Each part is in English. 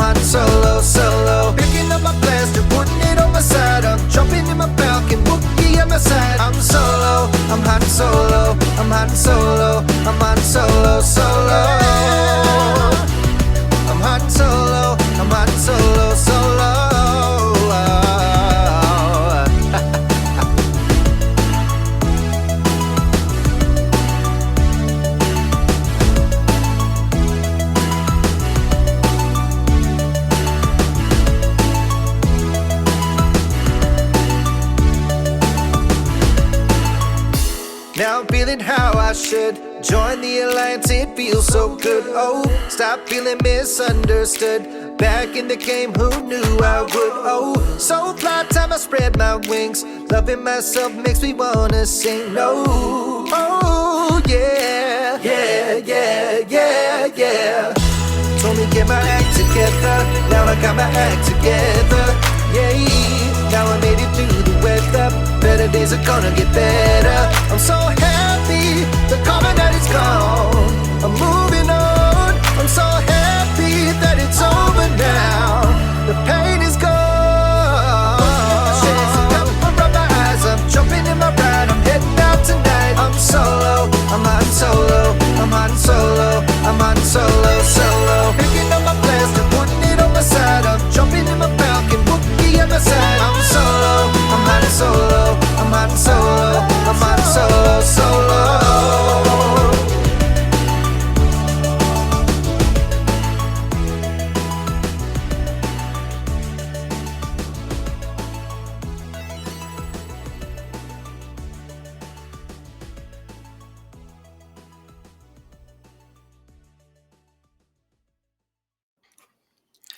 Han Solo, solo. Picking up my blaster, putting it on my side. I'm jumping in my Falcon, Wookiee at my side. I'm solo, I'm Han Solo, I'm Han Solo, I'm Han Solo, solo. I'm Han Solo, I'm Han Solo, solo. Now I'm feeling how I should join the alliance, it feels so good. Oh, stop feeling misunderstood. Back in the game, who knew I would? Oh, so fly time I spread my wings. Loving myself makes me wanna sing. No, oh yeah, yeah, yeah, yeah, yeah. Told me get my act together, now I got my act together. Yeah, now I made it through the weather. Better days are gonna get better. I'm so happy, the carbon that is gone. I'm moving on, I'm so happy that it's over now. The pain is gone. Cover up my eyes, I'm jumping in my ride. I'm heading out tonight. I'm solo, I'm Han Solo, I'm Han Solo, I'm Han Solo, solo. Picking up my blaster, putting it on my side. I'm jumping in my Falcon, Wookiee at my side. I'm solo, I'm Han Solo, I'm Han Solo, I'm Han Solo, solo.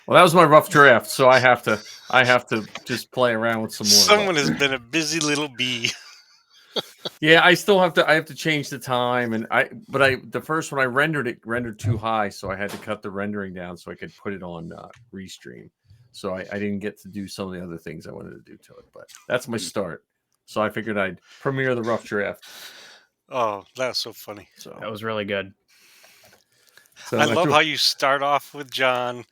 Well, that was my rough draft, so I have to just play around with some more. Someone has been a busy little bee. Yeah, I have to change the time, and the first one I rendered too high, so I had to cut the rendering down so I could put it on Restream. So I didn't get to do some of the other things I wanted to do to it, but that's my start. So I figured I'd premiere the rough draft. Oh, that's so funny. So That was really good. So I love how you start off with John,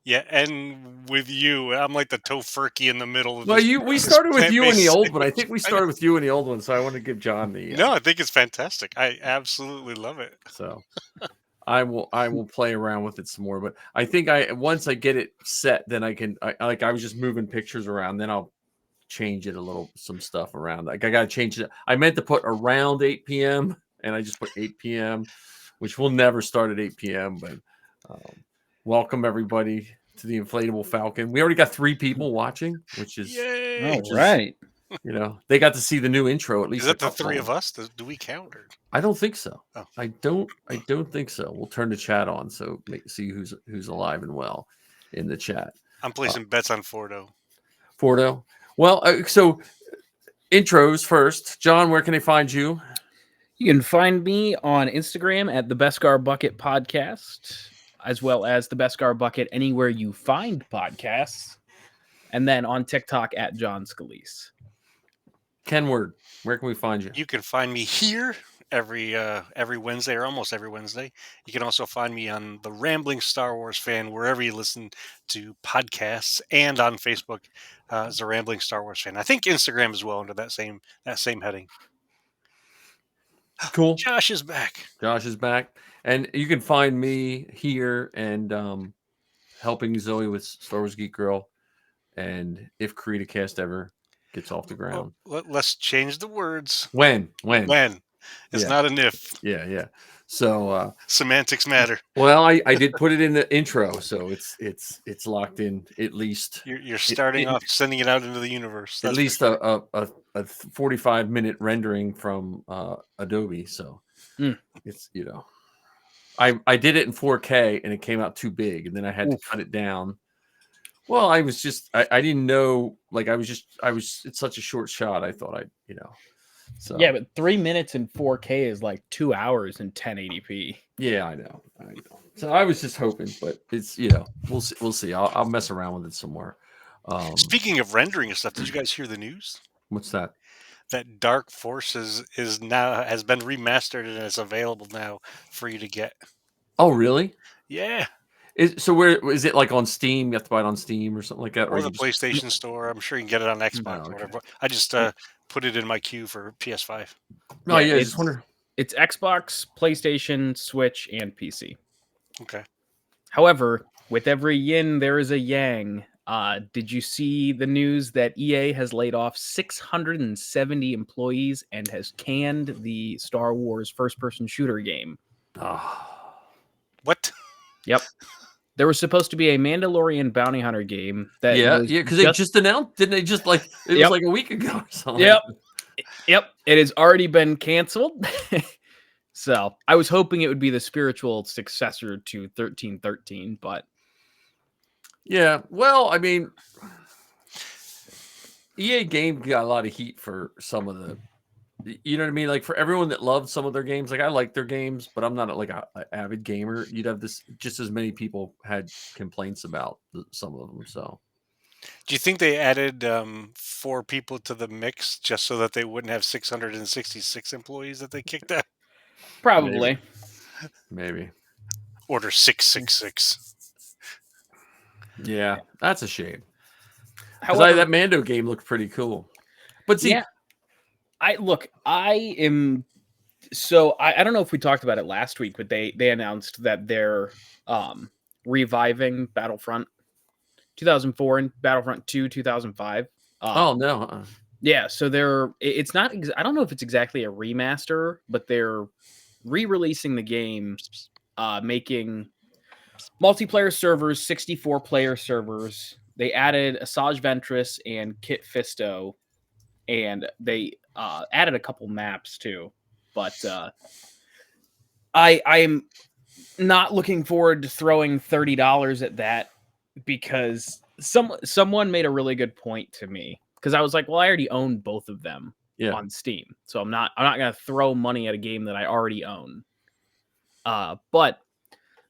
yeah, and with you. I'm like the tofurkey in the middle. Of well, we started with you in the old one. I think we started with you in the old one, so I want to give John the. No, I think it's fantastic. I absolutely love it. So I will play around with it some more, but I think once I get it set, then I can. I was just moving pictures around, then I'll change it some stuff around. Like I got to change it. I meant to put around 8 p.m. and I just put 8 p.m., which will never start at 8 p.m. But welcome everybody to the Inflatable Falcon. We already got 3 people watching, which is right. You know, they got to see the new intro at least. Is that the 3 of us? Do we count? Or? I don't think so. Oh. I don't think so. We'll turn the chat on so see who's alive and well in the chat. I'm placing bets on Fordo. Fordo. Well, so intros first. John, where can they find you? You can find me on Instagram at the Beskar Bucket Podcast, as well as the Beskar Bucket anywhere you find podcasts, and then on TikTok at John Scalise. Kenward, where can we find you? You can find me here every Wednesday, or almost every Wednesday. You can also find me on the Rambling Star Wars Fan, wherever you listen to podcasts, and on Facebook as a Rambling Star Wars Fan. I think Instagram as well under that same heading. Cool. Josh is back. And you can find me here and helping Zoe with Star Wars Geek Girl, and if CreatorCast ever gets off the ground. Let's change the words. When? It's not an if. Yeah. So semantics matter. Well, I did put it in the intro, so it's locked in at least. You're starting off sending it out into the universe. At least a 45-minute rendering from Adobe. So it's I did it in 4K and it came out too big, and then I had to cut it down. Well, I didn't know, like it's such a short shot. I thought so. Yeah, but 3 minutes in 4K is like 2 hours in 1080p. Yeah, I know. So I was just hoping, but it's, we'll see. I'll mess around with it some more. Speaking of rendering and stuff, did you guys hear the news? What's that? That Dark Forces has been remastered and is available now for you to get. Oh, really? Yeah. So where is it, like on Steam? You have to buy it on Steam or something like that, or Or you the just PlayStation Store. I'm sure you can get it on Xbox no, or okay. whatever. I just put it in my queue for PS5. No, Yeah, yeah, I just wonder. it's Xbox, PlayStation, Switch, and PC. Okay. However, with every yin, there is a yang. Did you see the news that EA has laid off 670 employees and has canned the Star Wars first-person shooter game? Oh, What? Yep. There was supposed to be a Mandalorian bounty hunter game that yeah, was yeah, because they just announced, didn't they? Just like it was Yep. like a week ago or something. Yep. Yep. It has already been canceled. So I was hoping it would be the spiritual successor to 1313, but Yeah. Well, I mean, EA game got a lot of heat for some of the, you know what I mean? Like for everyone that loved some of their games, like I like their games, but I'm not like a avid gamer. You'd have this just as many people had complaints about some of them. So Do you think they added 4 people to the mix just so that they wouldn't have 666 employees that they kicked out? probably. maybe. Order 666. Yeah, that's a shame. Because However, that Mando game looked pretty cool. But see, yeah, I don't know if we talked about it last week, but they announced that they're reviving Battlefront 2004 and Battlefront 2 2005. oh no, Yeah, so it's not I don't know if it's exactly a remaster, but they're re-releasing the game, making multiplayer servers, 64-player servers. They added Asajj Ventress and Kit Fisto, and they added a couple maps too. But I'm not looking forward to throwing $30 at that, because someone made a really good point to me, because I was like, well, I already own both of them yeah, on Steam, so I'm not gonna throw money at a game that I already own. But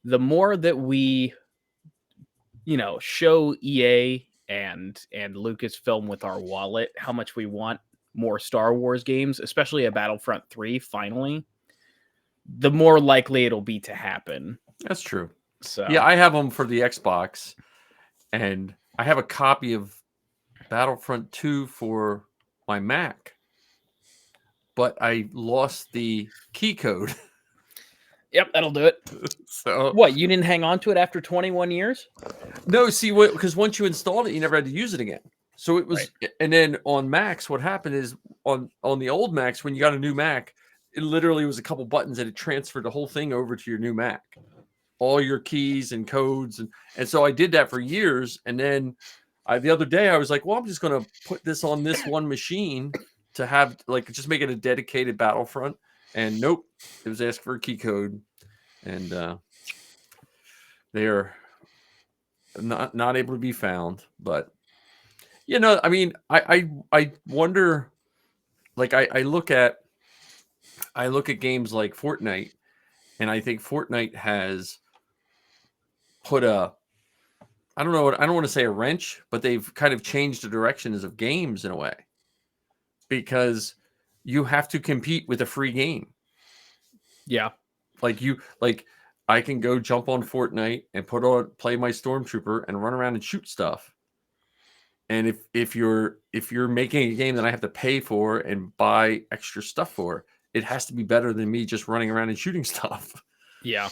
the more that we, show EA and Lucasfilm with our wallet how much we want more Star Wars games, especially a Battlefront 3 finally, the more likely it'll be to happen. that's true. So Yeah, I have them for the Xbox, and I have a copy of Battlefront 2 for my Mac, but I lost the key code. yep, that'll do it. So What, you didn't hang on to it after 21 years? no, see what? Because once you installed it, you never had to use it again. So it was, and then on Macs, what happened is on the old Macs, when you got a new Mac, it literally was a couple buttons and it transferred the whole thing over to your new Mac, all your keys and codes, and so I did that for years, and then the other day I was like, well, I'm just going to put this on this one machine to have like just make it a dedicated Battlefront, and nope, it was asked for a key code, and they are not able to be found. But I mean, I wonder, like I look at games like Fortnite, and I think Fortnite has put I don't want to say a wrench, but they've kind of changed the directions of games in a way, because you have to compete with a free game. Yeah. Like I can go jump on Fortnite and play my Stormtrooper and run around and shoot stuff. And if you're making a game that I have to pay for and buy extra stuff for, it has to be better than me just running around and shooting stuff. Yeah.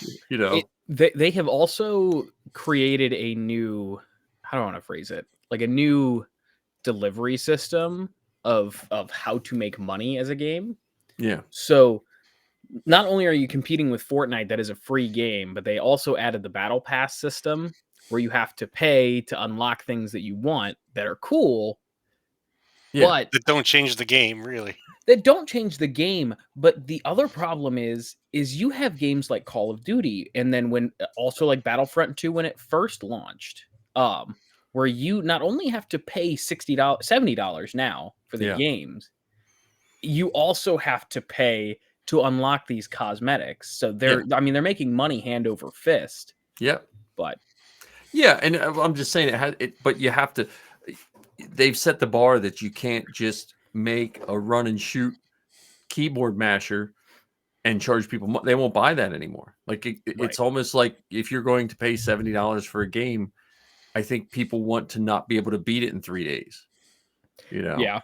They have also created a new, how do I want to phrase it? Like a new delivery system of how to make money as a game. Yeah. So not only are you competing with Fortnite, that is a free game, but they also added the Battle Pass system where you have to pay to unlock things that you want that are cool. Yeah. But That don't change the game, really. That don't change the game. But the other problem is you have games like Call of Duty, and then when also like Battlefront 2 when it first launched, where you not only have to pay $60, $70 now for the games, you also have to pay to unlock these cosmetics. So they're making money hand over fist. Yeah. But yeah, and I'm just saying but you have to. They've set the bar that you can't just make a run and shoot keyboard masher and charge people. They won't buy that anymore. Like it's almost like if you're going to pay $70 for a game, I think people want to not be able to beat it in 3 days. Yeah.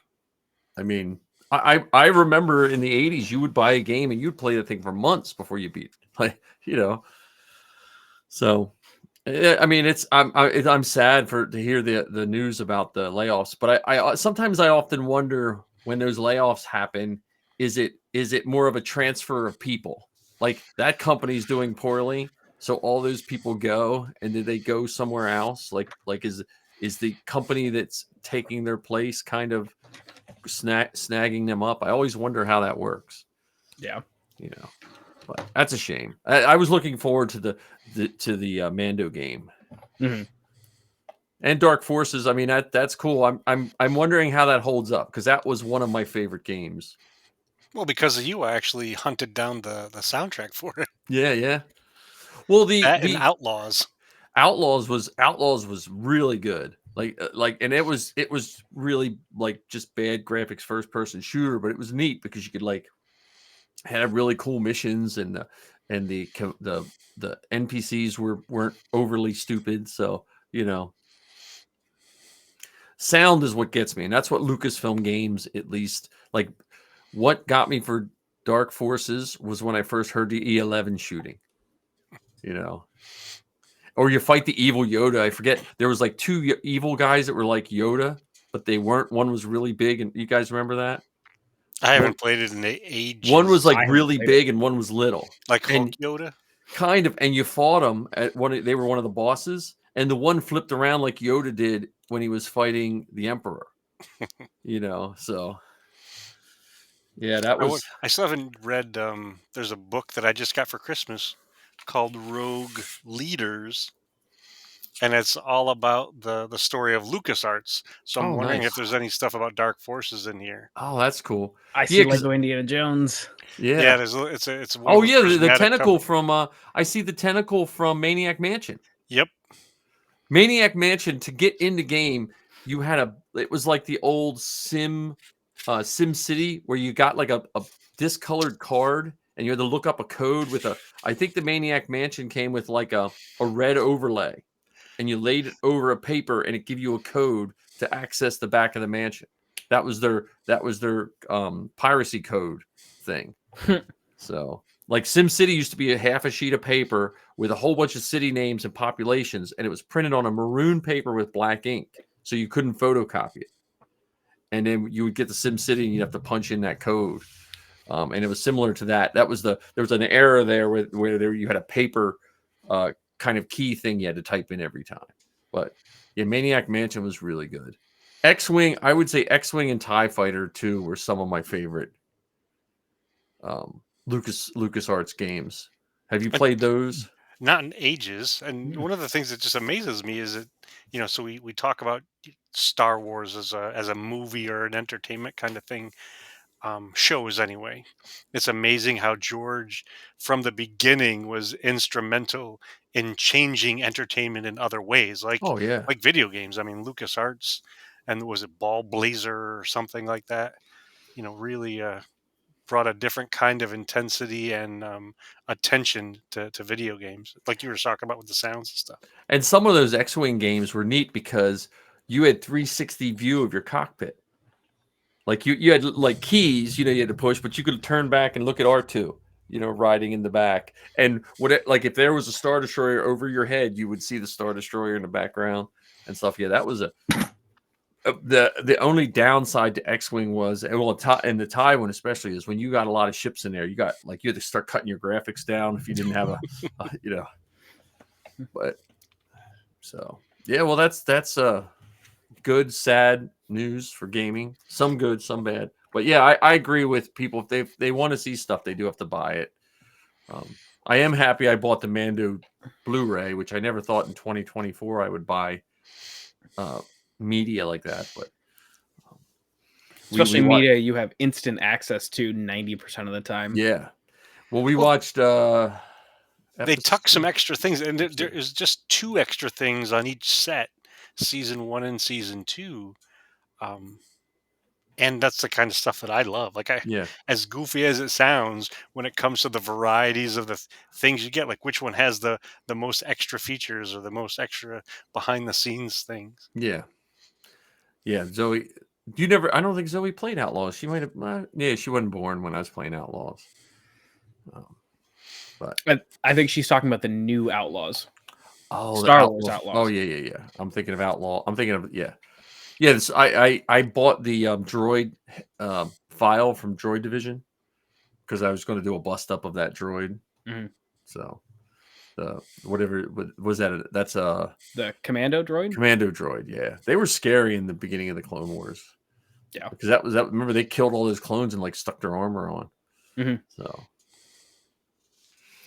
I mean, I remember in the 80s, you would buy a game and you'd play the thing for months before you beat it. Like, so I mean, I'm sad to hear the news about the layoffs, but I sometimes I often wonder when those layoffs happen, is it more of a transfer of people? Like that company's doing poorly, so all those people go, and did they go somewhere else? Like is the company that's taking their place kind of snagging them up? I always wonder how that works. Yeah. But that's a shame. I was looking forward to the Mando game. Mm-hmm. And Dark Forces. I mean, that's cool. I'm wondering how that holds up, because that was one of my favorite games. Well, because of you, I actually hunted down the soundtrack for it. Yeah. Well, and Outlaws. Outlaws was really good. And it was really like just bad graphics, first person shooter, but it was neat because you could had really cool missions, and the NPCs weren't overly stupid. So sound is what gets me, and that's what Lucasfilm games, at least, like what got me for Dark Forces was when I first heard the E11 shooting. Or you fight the evil Yoda. I forget, there was like two evil guys that were like Yoda, but they weren't. One was really big, and you guys remember that? I haven't played it in ages. One was like really big, and one was little, like Hulk Yoda. Kind of, and you fought them at they were one of the bosses, and the one flipped around like Yoda did when he was fighting the Emperor. So yeah, that was. I still haven't read. There's a book that I just got for Christmas called Rogue Leaders, and it's all about the story of LucasArts. So I'm wondering if there's any stuff about Dark Forces in here. Oh, that's cool. I see Lego Indiana Jones. Yeah. It's oh yeah, the tentacle from I see the tentacle from Maniac Mansion. Yep. Maniac Mansion, to get in the game, you had it was like the old Sim City, where you got like a discolored card and you had to look up a code with I think the Maniac Mansion came with like a red overlay, and you laid it over a paper and it gave you a code to access the back of the mansion. That was their piracy code thing. So like SimCity used to be a half a sheet of paper with a whole bunch of city names and populations, and it was printed on a maroon paper with black ink, so you couldn't photocopy it. And then you would get the SimCity and you'd have to punch in that code. And it was similar to that. There was an error there where you had a paper kind of key thing you had to type in every time. But yeah, Maniac Mansion was really good. X-Wing, I would say X-Wing and TIE Fighter 2 were some of my favorite LucasArts games. Have you played those? Not in ages. And one of the things that just amazes me is that, so we talk about Star Wars as a movie or an entertainment kind of thing. Shows anyway. It's amazing how George, from the beginning, was instrumental in changing entertainment in other ways, like video games. I mean, LucasArts, and was it Ball Blazer or something like that? Really brought a different kind of intensity and attention to video games, like you were talking about with the sounds and stuff. And some of those X-Wing games were neat because you had 360 view of your cockpit. Like you had like keys, you had to push, but you could turn back and look at R2, riding in the back. And if there was a Star Destroyer over your head, you would see the Star Destroyer in the background and stuff. Yeah, that was the only downside to X-Wing was, and the TIE one especially, is when you got a lot of ships in there, you had to start cutting your graphics down if you didn't have But so yeah, well that's good, sad news for gaming. Some good, some bad. But yeah, I agree with people. If they want to see stuff, they do have to buy it. I am happy I bought the Mando Blu-ray, which I never thought in 2024 I would buy media like that. But especially media you have instant access to 90% of the time. Yeah. Well, we watched. They tuck some extra things, and there is just 2 extra things on each set. Season 1 and Season 2. And that's the kind of stuff that I love. Like Yeah. as goofy as it sounds, when it comes to the varieties of the things you get, like which one has the most extra features or the most extra behind the scenes things. Yeah. Yeah. Zoe, you never, I don't think Zoe played Outlaws. She might have, yeah, she wasn't born when I was playing Outlaws. But, I think she's talking about the new Outlaws. oh, the Star Wars Oh, Outlaws. yeah. I'm thinking of Outlaw. I'm thinking of, yeah. Yeah. This, I bought the droid file from Droid Division because I was going to do a bust up of that droid. Mhm. So, whatever was that? That's a The commando droid. commando droid. Yeah, they were scary in the beginning of the Clone Wars. Yeah. because that was that. Remember, they killed all those clones and like stuck their armor on. Mhm. So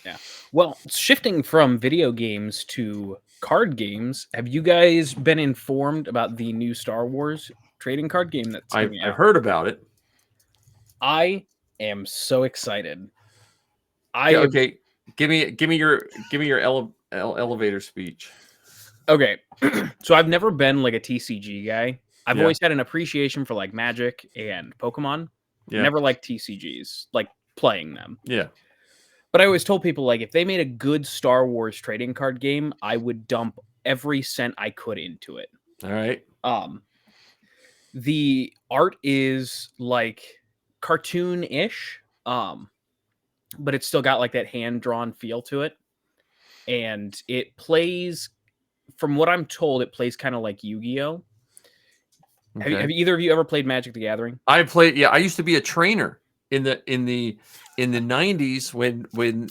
Yeah. Well, shifting from video games to card games, have you guys been informed about the new Star Wars trading card game that's coming I've out? heard about it. I am so excited. Yeah, okay, give me your elevator speech. Okay. So I've never been like a TCG guy. I've Yeah. always had an appreciation for like Magic and Pokemon. Yeah, Never liked TCGs, like playing them. yeah. But I always told people like if they made a good Star Wars trading card game, I would dump every cent I could into it. All right. The art is like cartoon-ish, but it's still got like that hand-drawn feel to it. And it plays, from what I'm told, it plays kind of like Yu-Gi-Oh! Okay. Have either of you ever played Magic the Gathering? I played. Yeah, I used to be a trainer in the 90s when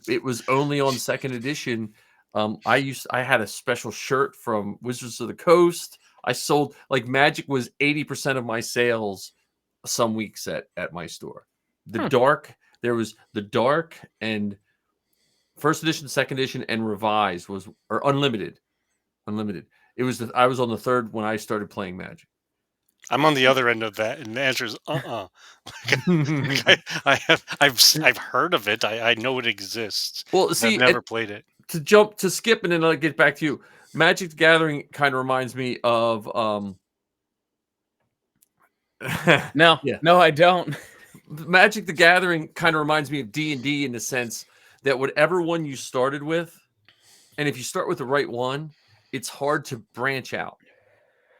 it was only on second edition. I had a special shirt from Wizards of the Coast. I sold like Magic was 80% of my sales some weeks at my store. There was the dark and first edition, second edition, and revised or unlimited. It was I was on the third when I started playing Magic. I'm on the other end of that, and the answer is I've heard of it. I know it exists. Well, I've see, never played it. to skip and then I'll get back to you. Magic the Gathering kind of reminds me of No, yeah. no, I don't. Magic the Gathering kind of reminds me of D&D in the sense that whatever one you started with, and if you start with the right one, it's hard to branch out.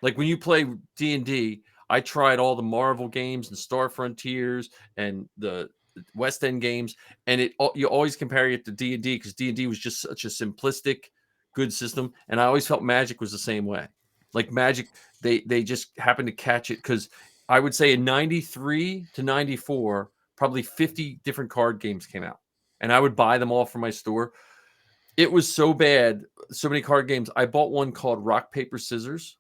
Like when you play D&D, I tried all the Marvel games and Star Frontiers and the West End games, and you always compare it to D&D because D&D was just such a simplistic, good system, and I always felt Magic was the same way. Like Magic, they just happened to catch it because I would say in 93 to 94, probably 50 different card games came out, and I would buy them all from my store. It was so bad, so many card games. I bought one called Rock, Paper, Scissors.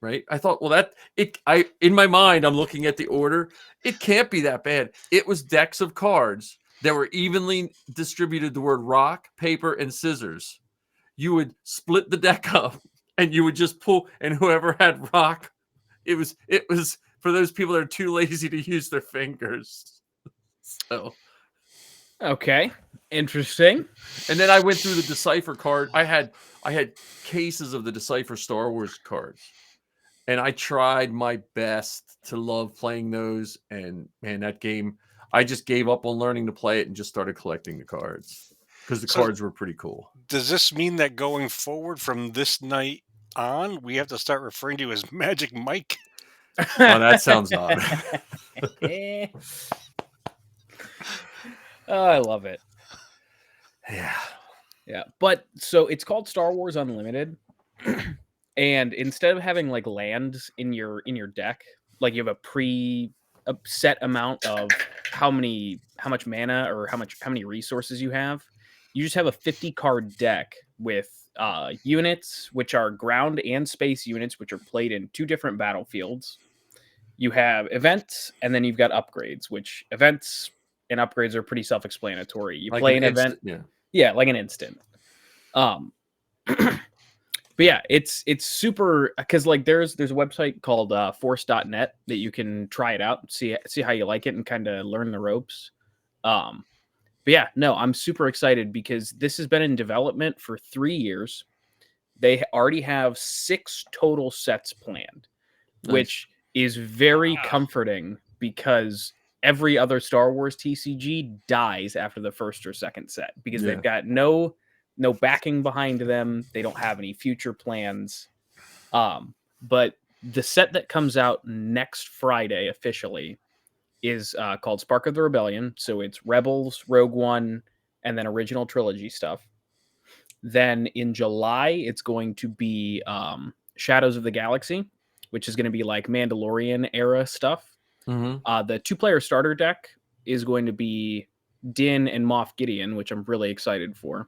Right. I thought, well, in my mind, I'm looking at the order. It can't be that bad. It was decks of cards that were evenly distributed the word rock, paper, and scissors. You would split the deck up and you would just pull, and whoever had rock, it was for those people that are too lazy to use their fingers. So Okay, interesting. and then I went through the Decipher card. I had cases of the Decipher Star Wars cards. And I tried my best to love playing those. And man, that game, I just gave up on learning to play it and just started collecting the cards because the cards were pretty cool. Does this mean that going forward from this night on, we have to start referring to you as Magic Mike? Oh, that sounds odd. Oh, I love it. Yeah. Yeah. But so it's called Star Wars Unlimited. And instead of having like lands in your deck, like you have a set amount of how much mana or how many resources you have, you just have a 50 card deck with units, which are ground and space units, which are played in 2 different battlefields. You have events, and then you've got upgrades, which events and upgrades are pretty self-explanatory. You Like play an event, yeah, like an instant. But yeah, it's super, because like there's a website called force.net that you can try it out, see how you like it, and kind of learn the ropes. But yeah, no, I'm super excited because this has been in development for 3 years. They already have 6 total sets planned, Nice. which is very Ah. comforting because every other Star Wars TCG dies after the first or second set because Yeah. they've got no backing behind them. They don't have any future plans. But the set that comes out next Friday officially is called Spark of the Rebellion. So it's Rebels, Rogue One, and then original trilogy stuff. Then in July, it's going to be Shadows of the Galaxy, which is going to be like Mandalorian era stuff. Mm-hmm. The 2-player starter deck is going to be Din and Moff Gideon, which I'm really excited for.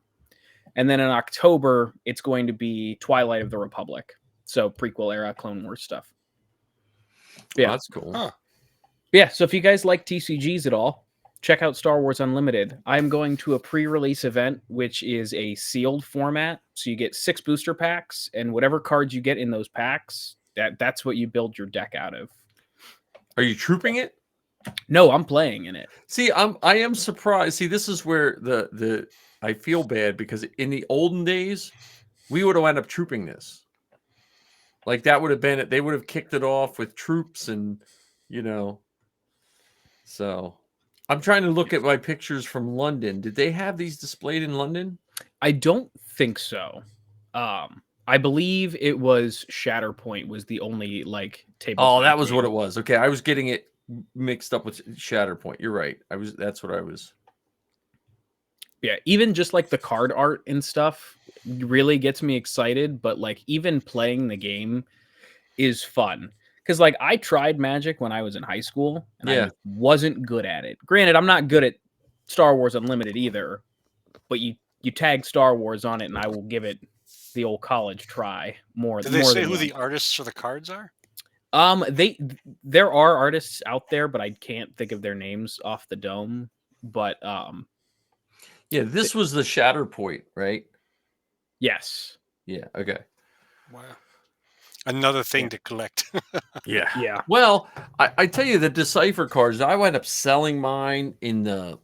And then in October, it's going to be Twilight of the Republic. So prequel era Clone Wars stuff. Yeah. That's cool. Huh. Yeah, so if you guys like TCGs at all, check out Star Wars Unlimited. I'm going to a pre-release event, which is a sealed format. So you get 6 booster packs, and whatever cards you get in those packs, that's what you build your deck out of. Are you trooping it? No, I'm playing in it. See, I am surprised. See, this is where the I feel bad because in the olden days, we would have wound up trooping this. Like that would have been it. They would have kicked it off with troops and, you know. So I'm trying to look at my pictures from London. Did they have these displayed in London? I don't think so. I believe it was Shatterpoint was the only like table. Oh, that was what it was. Okay, I was getting it mixed up with Shatterpoint. You're right. That's what I was. Yeah, even just like the card art and stuff really gets me excited, but like even playing the game is fun. Because like I tried Magic when I was in high school and Yeah. I wasn't good at it. Granted, I'm not good at Star Wars Unlimited either, but you tag Star Wars on it and I will give it the old college try more. Did they more say than who the once. artists for the cards are? There are artists out there, but I can't think of their names off the dome. But Yeah, this was the Shatterpoint, right? yes. Yeah. Okay. Wow. Another thing to collect. Yeah. Yeah. Well, I tell you, the Decipher cards, I wound up selling mine in the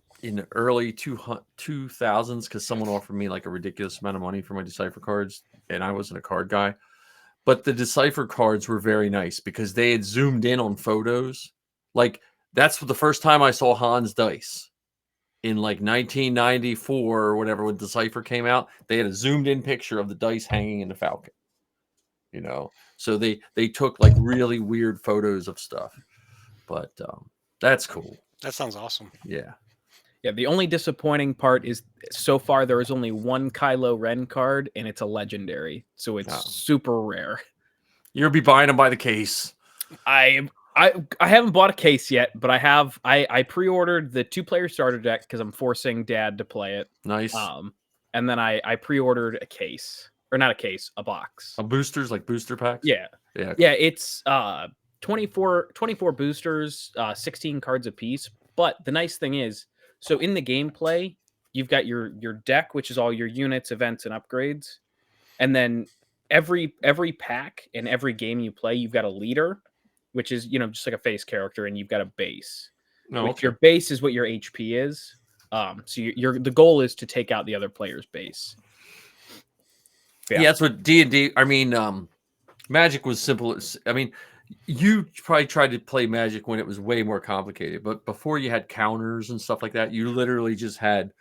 early 2000s because someone offered me like a ridiculous amount of money for my Decipher cards, and I wasn't a card guy. But the Decipher cards were very nice because they had zoomed in on photos. Like that's the first time I saw Hans dice in like 1994 or whatever when Decipher came out. They had a zoomed in picture of the dice hanging in the Falcon. You know, so they took like really weird photos of stuff, but that's cool. That sounds awesome. Yeah. Yeah, the only disappointing part is so far there is only one Kylo Ren card, and it's a legendary, so it's super rare. You'll be buying them by the case. I haven't bought a case yet, but I pre-ordered the 2-player starter deck because I'm forcing Dad to play it. Nice. And then I pre-ordered a case, or not a case, a box. Boosters, like booster packs. Yeah, Yeah. yeah. It's 24 boosters, 16 cards a piece. But the nice thing is, so in the gameplay, you've got your deck, which is all your units, events, and upgrades, and then every pack and every game you play, you've got a leader, which is just like a face character, and you've got a base. No, Which your base is what your HP is. So the goal is to take out the other player's base. Yeah, that's what D&D. I mean, Magic was simple. I mean, you probably tried to play Magic when it was way more complicated, but before you had counters and stuff like that, you literally just had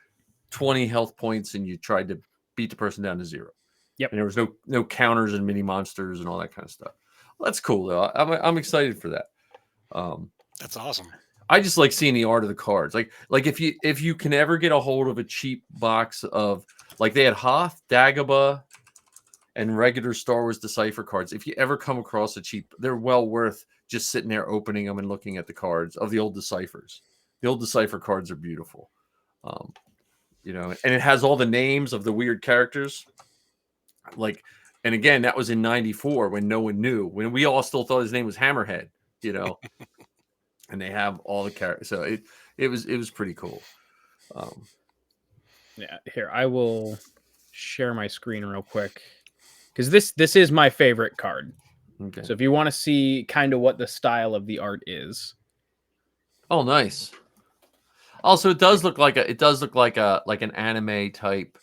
20 health points and you tried to beat the person down to 0. Yep. And there was no counters and mini monsters and all that kind of stuff. Well, that's cool though. I'm excited for that. That's awesome. I just like seeing the art of the cards. Like if you can ever get a hold of a cheap box of, like, they had Hoth, Dagobah, and regular Star Wars Decipher cards. If you ever come across a cheap, they're well worth just sitting there opening them and looking at the cards of the old Deciphers. The old Decipher cards are beautiful. And it has all the names of the weird characters. Like, and again, that was in 94 when no one knew, when we all still thought his name was Hammerhead, and they have all the characters. So it was pretty cool. Yeah, here, I will share my screen real quick because this is my favorite card. Okay. So if you want to see kind of what the style of the art is. Oh, nice. Also, it does look like an anime type,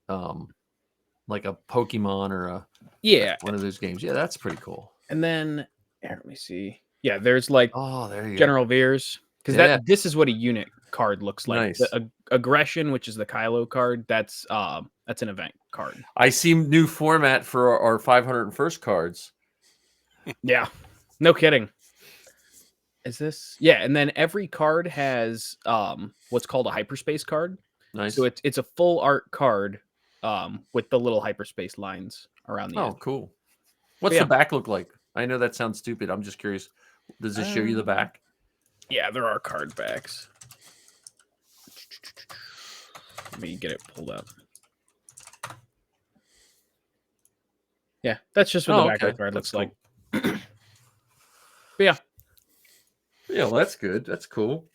like a Pokemon or Yeah, one of those games. Yeah, that's pretty cool. and then Here, let me see. Yeah, there's like Oh, there you go. General Veers, because Yeah. this is what a unit card looks like. Nice. The aggression, which is the Kylo card, that's an event card. I see new format for our 501st cards. Yeah, no kidding. Is this? Yeah, and then every card has what's called a hyperspace card. Nice. So it's a full art card with the little hyperspace lines around the edge. Cool. What's the back look like? I know that sounds stupid. I'm just curious. Does it show you the back? Yeah, there are card backs. Let me get it pulled up. Yeah, that's just what the back of the card looks like. But yeah. Yeah, well, that's good. That's cool.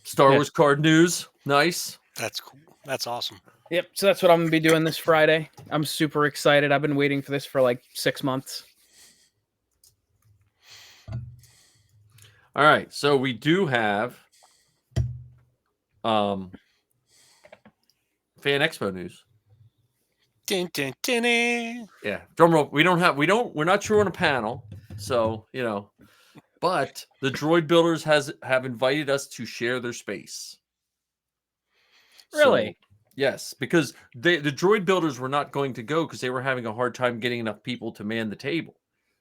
Star Wars card news. Nice. That's cool. That's awesome. Yep. So that's what I'm going to be doing this Friday. I'm super excited. I've been waiting for this for like 6 months. All right. So we do have Fan Expo news. Dun, dun, dun, dun. Yeah. Drum roll. We're not sure on a panel. So, but the droid builders have invited us to share their space. Really? So, yes, because the droid builders were not going to go because they were having a hard time getting enough people to man the table.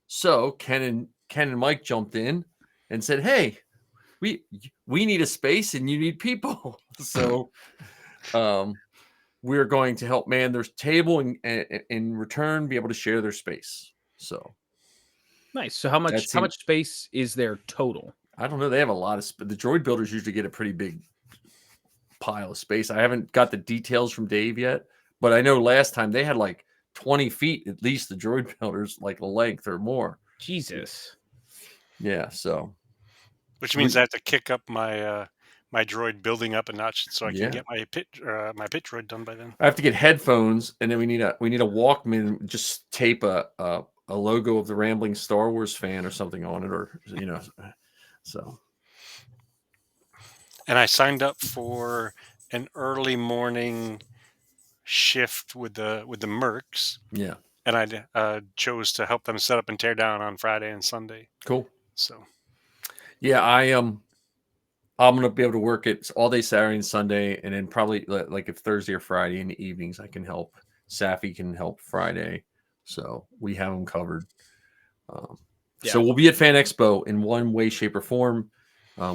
So Ken and Mike jumped in and said, "Hey, we need a space and you need people." So we're going to help man their table and in return be able to share their space. So nice. So how much space is there total? I don't know. They have a lot of the droid builders usually get a pretty big pile of space. I haven't got the details from Dave yet, but I know last time they had like 20 feet at least, the droid builders, like a length or more. Jesus. Yeah, so which means I have to kick up my my droid building up a notch so I can get my pit droid done by then. I have to get headphones, and then we need a Walkman. Just tape a logo of the Rambling Star Wars fan or something on it, or so. And I signed up for an early morning shift with the Mercs. Yeah. And I chose to help them set up and tear down on Friday and Sunday. Cool. So, yeah, I'm gonna be able to work it all day Saturday and Sunday, and then probably like if Thursday or Friday in the evenings I can help. Safi can help Friday, so we have them covered. So we'll be at Fan Expo in one way, shape, or form.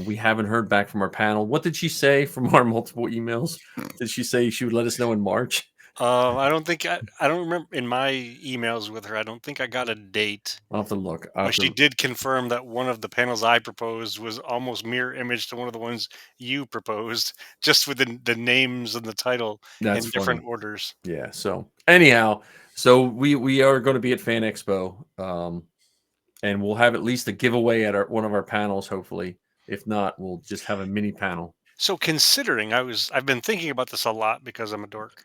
We haven't heard back from our panel. What did she say from our multiple emails? Did she say she would let us know in March? I don't think I don't remember in my emails with her. I don't think I got a date. I'll have to look. But she did confirm that one of the panels I proposed was almost mirror image to one of the ones you proposed, just with the names and the title in different orders. Yeah. So anyhow, we are going to be at Fan Expo, and we'll have at least a giveaway at one of our panels, hopefully. If not, we'll just have a mini panel. So considering I've been thinking about this a lot because I'm a dork.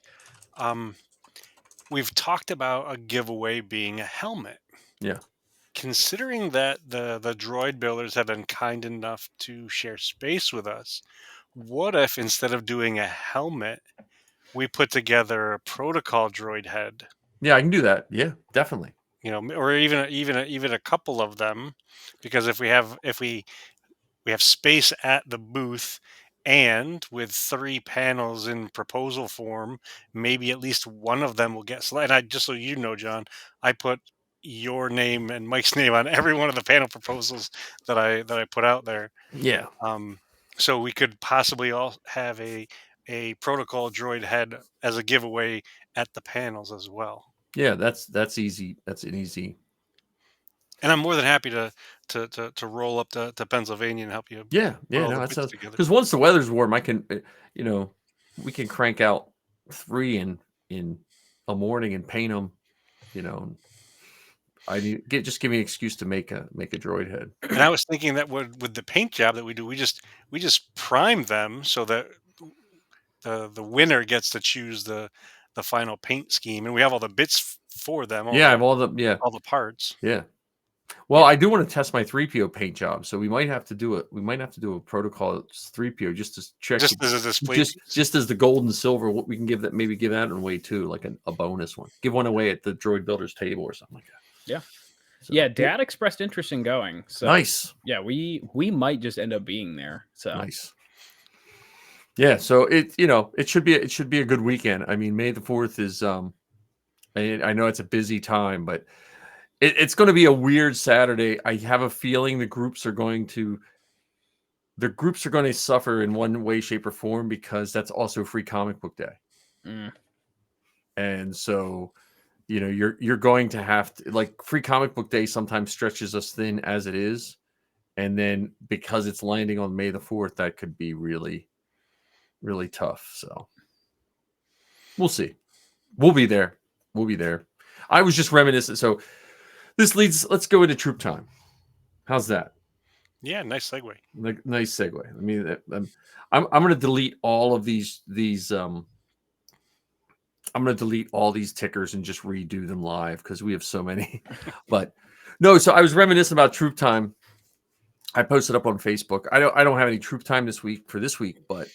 We've talked about a giveaway being a helmet. Yeah. Considering that the droid builders have been kind enough to share space with us, what if instead of doing a helmet, we put together a protocol droid head? Yeah, I can do that. Yeah, definitely. Or even a couple of them, because if we have space at the booth. And with 3 panels in proposal form, maybe at least one of them will get selected. And just so you know, John, I put your name and Mike's name on every one of the panel proposals that I put out there. Yeah. So we could possibly all have a protocol droid head as a giveaway at the panels as well. Yeah, that's easy. That's an easy. And I'm more than happy to roll up to Pennsylvania and help you. Yeah, no, that sounds because once the weather's warm, I can, we can crank out 3 in a morning and paint them. Just give me an excuse to make a droid head. And I was thinking that with the paint job that we do, we just prime them so that the winner gets to choose the final paint scheme, and we have all the bits for them. I have all the parts. Yeah. Well, I do want to test my 3PO paint job, so we might have to do a protocol 3PO just to check, just as a display, just as the gold and silver. What we can give that away too, like a bonus one. Give one away at the droid builders table or something like that. Yeah, So, Yeah, Dad expressed interest in going. So nice. yeah, we might just end up being there. So Nice. Yeah, so it should be a good weekend. I mean, May the 4th is I know it's a busy time, but it's going to be a weird Saturday. I have a feeling the groups are going to suffer in one way, shape, or form because that's also Free Comic Book Day. mm, And so, you're going to have to, like, Free Comic Book Day sometimes stretches us thin as it is. And then because it's landing on May the 4th, that could be really, really tough. So we'll see. We'll be there. We'll be there. I was just reminiscent. So let's go into troop time. How's that? Yeah, nice segue. Like, nice segue. I mean, I'm going to delete all of these I'm going to delete all these tickers and just redo them live because we have so many. But no, so I was reminiscent about troop time. I posted up on Facebook. I don't have any troop time this week, but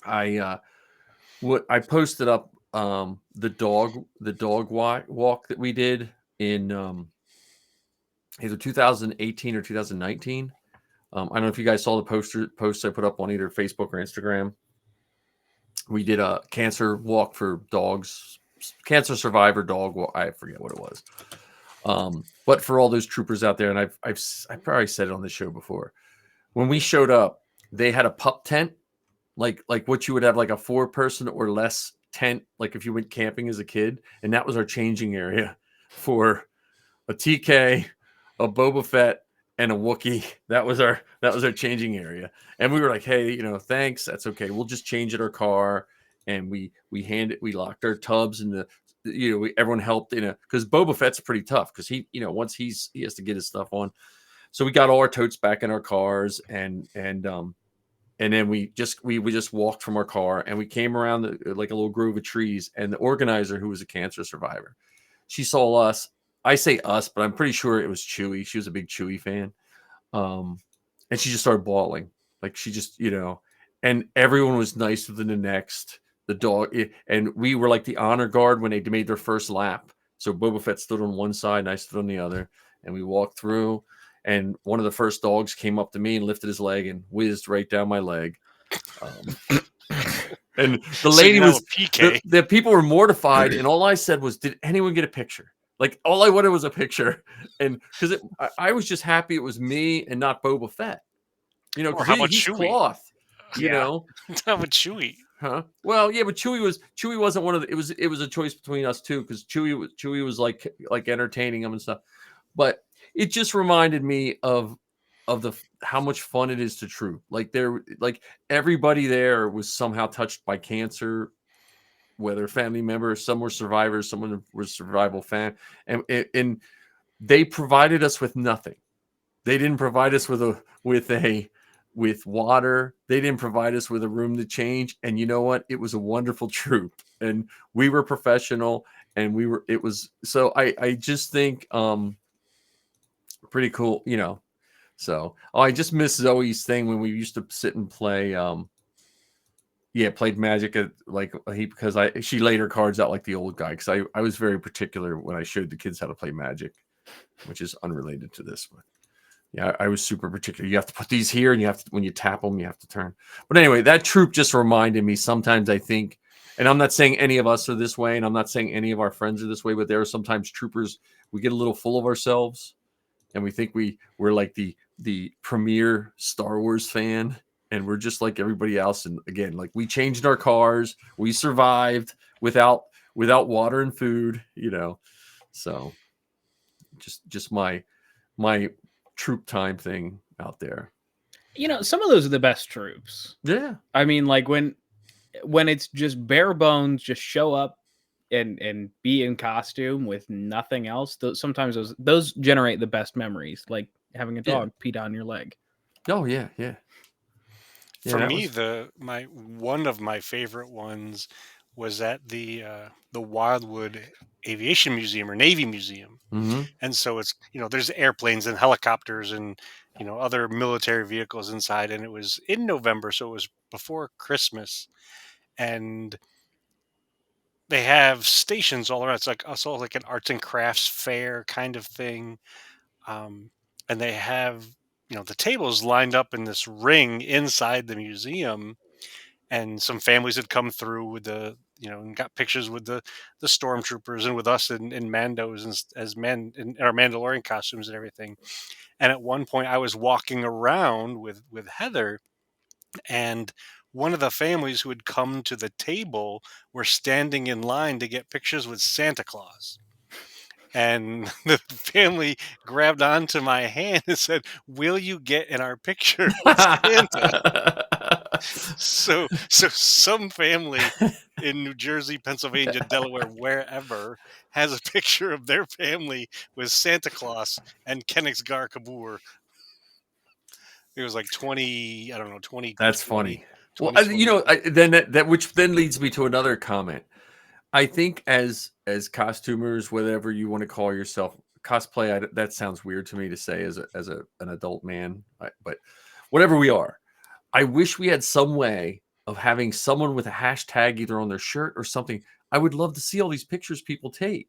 I posted up the dog walk that we did in either 2018 or 2019. I don't know if you guys saw the posts I put up on either Facebook or Instagram. We did a cancer walk for dogs, cancer survivor dog walk. I forget what it was. But for all those troopers out there, and I've probably said it on the show before, when we showed up, they had a pup tent, like what you would have, like a 4-person or less tent, like if you went camping as a kid, and that was our changing area for a TK, a Boba Fett, and a Wookiee. That was our changing area. And we were like, hey, thanks, that's okay. We'll just change at our car. And we locked our tubs and everyone helped, because Boba Fett's pretty tough because he, once he has to get his stuff on. So we got all our totes back in our cars and then we just walked from our car and we came around like a little grove of trees, and the organizer, who was a cancer survivor, she saw us. I say us, but I'm pretty sure it was Chewie. She was a big Chewie fan. And she just started bawling. Like she just, and everyone was nicer than the next. The dog, and we were like the honor guard when they made their first lap. So Boba Fett stood on one side and I stood on the other, and we walked through. And one of the first dogs came up to me and lifted his leg and whizzed right down my leg. And the lady was PK. the people were mortified, and all I said was, "Did anyone get a picture?" Like all I wanted was a picture, and because I was just happy it was me and not Boba Fett, Or because how about he's Chewie? cloth, Yeah. How about Chewie? huh? Well, yeah, but Chewie wasn't one of the. It was a choice between us two because Chewie was like entertaining him and stuff, but it just reminded me of how much fun it is to troop. Like everybody there was somehow touched by cancer, whether family members, some were survivors, someone was survival fan, and they provided us with nothing. They didn't provide us with water. They didn't provide us with a room to change. And you know what? It was a wonderful troop, and we were professional, and so I just think pretty cool, So I just miss Zoe's thing when we used to sit and play. Played Magic at because she laid her cards out like the old guy, because I was very particular when I showed the kids how to play Magic, which is unrelated to this, but yeah, I was super particular. You have to put these here, and when you tap them, you have to turn. But anyway, that troop just reminded me. Sometimes I think, and I'm not saying any of us are this way, and I'm not saying any of our friends are this way, but there are sometimes troopers, we get a little full of ourselves, and we think we're like the premier Star Wars fan, and we're just like everybody else. And again, like we changed our cars, we survived without water and food, So just my troop time thing out there. Some of those are the best troops. Yeah. I mean, like when it's just bare bones, just show up and be in costume with nothing else. Sometimes those generate the best memories, like having a dog pee down your leg. Oh yeah, yeah. For me, one of my favorite ones was at the Wildwood Aviation Museum or Navy Museum, and so it's there's airplanes and helicopters and other military vehicles inside, and it was in November, so it was before Christmas, and they have stations all around. It's like also like an arts and crafts fair kind of thing. Um, and they have, the tables lined up in this ring inside the museum, and some families had come through with and got pictures with the stormtroopers and with us in Mandos and as men in our Mandalorian costumes and everything. And at one point, I was walking around with Heather, and one of the families who had come to the table were standing in line to get pictures with Santa Claus. And the family grabbed onto my hand and said, "Will you get in our picture with Santa?" So some family in New Jersey, Pennsylvania, Delaware, wherever, has a picture of their family with Santa Claus and Kennigsgar Kabur. It was like 20, I don't know, 2020, That's funny. Well, 2020. then that which then leads me to another comment. I think as costumers, whatever you want to call yourself, cosplay. That sounds weird to me to say as an adult man, but whatever we are, I wish we had some way of having someone with a hashtag either on their shirt or something. I would love to see all these pictures people take.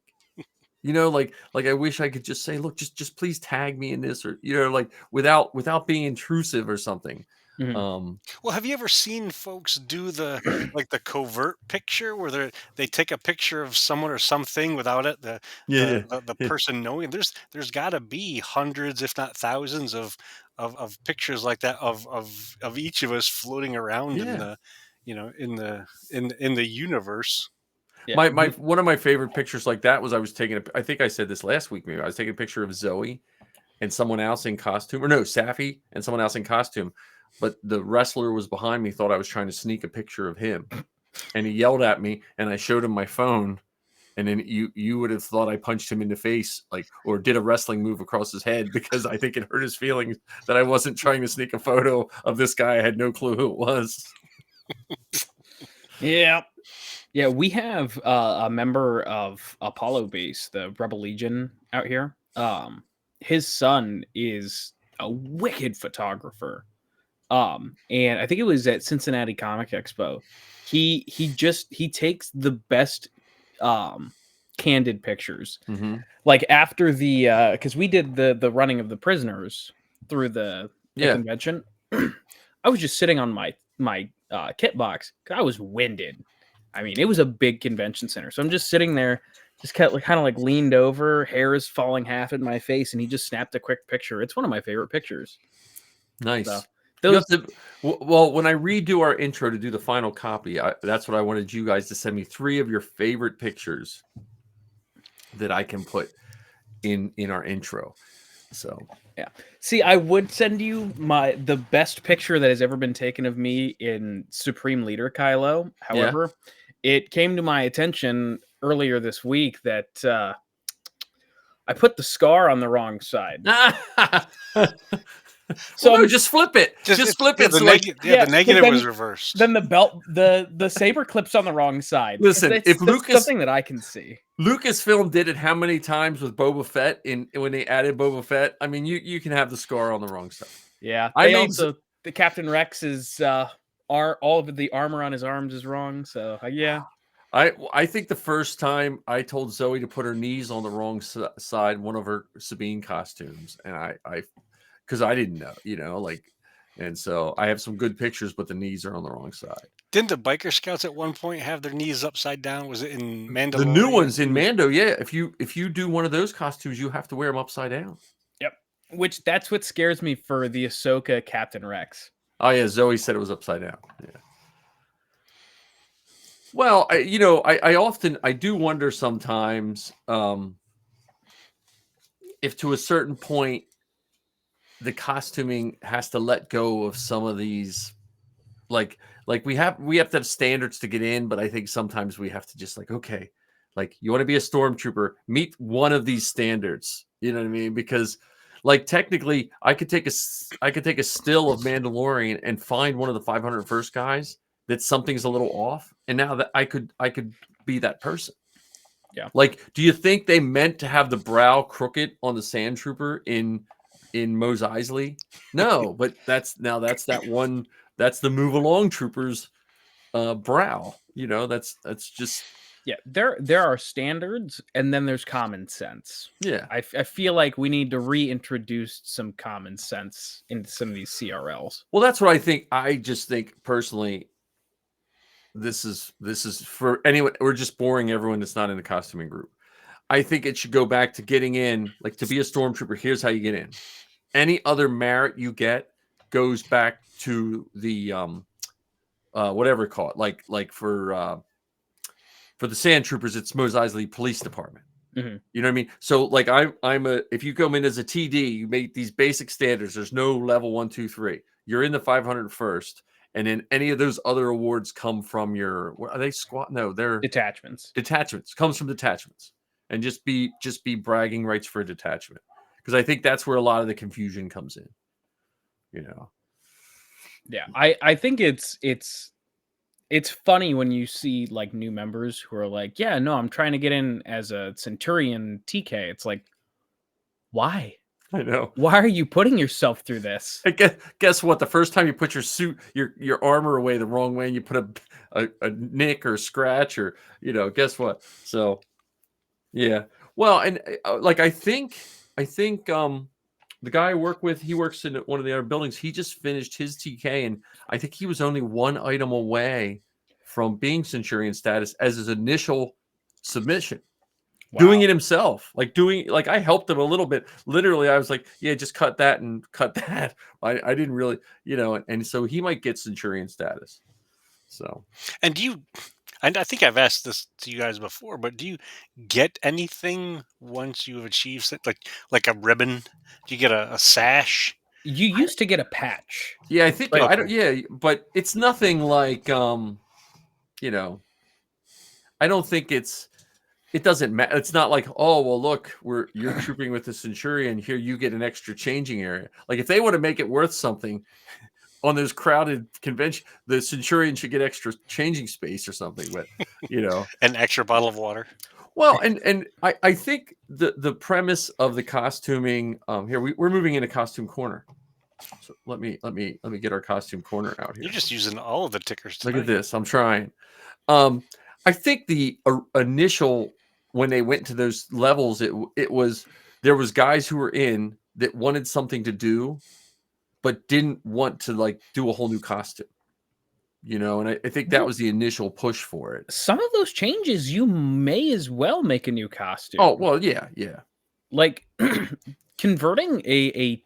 Like I wish I could just say, look, just please tag me in this, or like without being intrusive or something. Mhm. Well, have you ever seen folks do the covert picture where they take a picture of someone or something without it Yeah, the yeah, person knowing? There's got to be hundreds, if not thousands, of pictures like that of each of us floating around in yeah. the in the universe. Yeah. My one of my favorite pictures like that was I was taking I think I said this last week, maybe I was taking a picture of Zoe and someone else in costume, or no, Safi and someone else in costume, but the wrestler was behind me, thought I was trying to sneak a picture of him, and he yelled at me, and I showed him my phone, and then you would have thought I punched him in the face, like, or did a wrestling move across his head, because I think it hurt his feelings that I wasn't trying to sneak a photo of this guy. I had no clue who it was. Yeah. Yeah, we have a member of Apollo Base, the Rebel Legion out here. His son is a wicked photographer. And I think it was at Cincinnati Comic Expo. He takes the best candid pictures. Mm-hmm. Like after the because we did the running of the prisoners through the Yeah. convention. I was just sitting on my kit box 'cause I was winded. I mean, it was a big convention center, so I'm just sitting there, just kind of like leaned over, hair is falling half in my face, and he just snapped a quick picture. It's one of my favorite pictures. Nice. So You have those, to, well, when I redo our intro to do the final copy, that's what I wanted you guys to send me 3 of your favorite pictures that I can put in our intro. So yeah. See, I would send you the best picture that has ever been taken of me in Supreme Leader Kylo. However, it came to my attention earlier this week that I put the scar on the wrong side. So no, just flip it. Just flip it. The, So the negative then- was reversed. Then the belt, the saber clips on the wrong side. Listen, that's something that I can see. Lucasfilm did it how many times with Boba Fett when they added Boba Fett? I mean, you can have the scar on the wrong side. Yeah, I they made also the Captain Rex is all of the armor on his arms is wrong. So yeah, I think the first time I told Zoe to put her knees on the wrong side, one of her Sabine costumes, and I because I didn't know, and so I have some good pictures, but the knees are on the wrong side. Didn't the biker scouts at one point have their knees upside down? Was it in Mandalorian? The new ones in Mando, yeah. If you do one of those costumes, you have to wear them upside down. yep. Which that's what scares me for the Ahsoka Captain Rex. Oh yeah, Zoe said it was upside down. Yeah. Well, I often do wonder sometimes if to a certain point the costuming has to let go of some of these, like we have to have standards to get in, but I think sometimes we have to just okay, like you want to be a stormtrooper, meet one of these standards. You know what I mean? Because technically, I could take a still of Mandalorian and find one of the 501st guys that something's a little off, and now that I could be that person. Yeah. Do you think they meant to have the brow crooked on the Sand Trooper in Mos Eisley? No, but that's the Move Along Trooper's brow. That's just Yeah, there are standards, and then there's common sense. Yeah. I feel like we need to reintroduce some common sense into some of these CRLs. Well, that's what I think. I just think personally, this is for anyone. We're just boring everyone that's not in the costuming group. I think it should go back to getting in, like to be a stormtrooper. Here's how you get in. Any other merit you get goes back to the whatever call it, like for the sand troopers, it's Mos Eisley Police Department. Mhm. You know what I mean? So like if you come in as a TD, you make these basic standards. There's no level 1, 2, 3. You're in the 501st, and then any of those other awards come from your. What are they squad? No, they're Detachments. detachments. Comes from detachments, and just be bragging rights for a detachment, because I think that's where a lot of the confusion comes in. You know. Yeah, I think it's funny when you see like new members who are like, yeah, no, I'm trying to get in as a Centurion TK. It's like, why? I know. Why are you putting yourself through this? Guess what? The first time you put your suit, your armor away the wrong way, and you put a nick or scratch, or guess what? So, yeah. Well, and like I think the guy I work with, he works in one of the other buildings. He just finished his TK, and I think he was only one item away from being Centurion status as his initial submission. Wow. Doing it himself, like I helped him a little bit. Literally, I was like, yeah, just cut that and cut that. I didn't really, and so he might get Centurion status. So, And I think I've asked this to you guys before, but do you get anything once you've achieved like a ribbon? Do you get a sash? You used to get a patch. yeah, I think But- I don't. Yeah, but it's nothing like I don't think it doesn't matter. It's not like, oh, well, look, you're trooping with the Centurion. Here, you get an extra changing area. Like if they want to make it worth something on those crowded convention, the Centurion should get extra changing space or something. But An extra bottle of water. well, and I think the premise of the costuming here we're moving into costume corner. So let me get our costume corner out here. You're just using all of the tickers Look tonight. at this. I'm trying. I think the initial when they went to those levels, there was guys who were in that wanted something to do, but didn't want to like do a whole new costume. And I think that was the initial push for it. Some of those changes, you may as well make a new costume. Oh well, yeah. Like converting a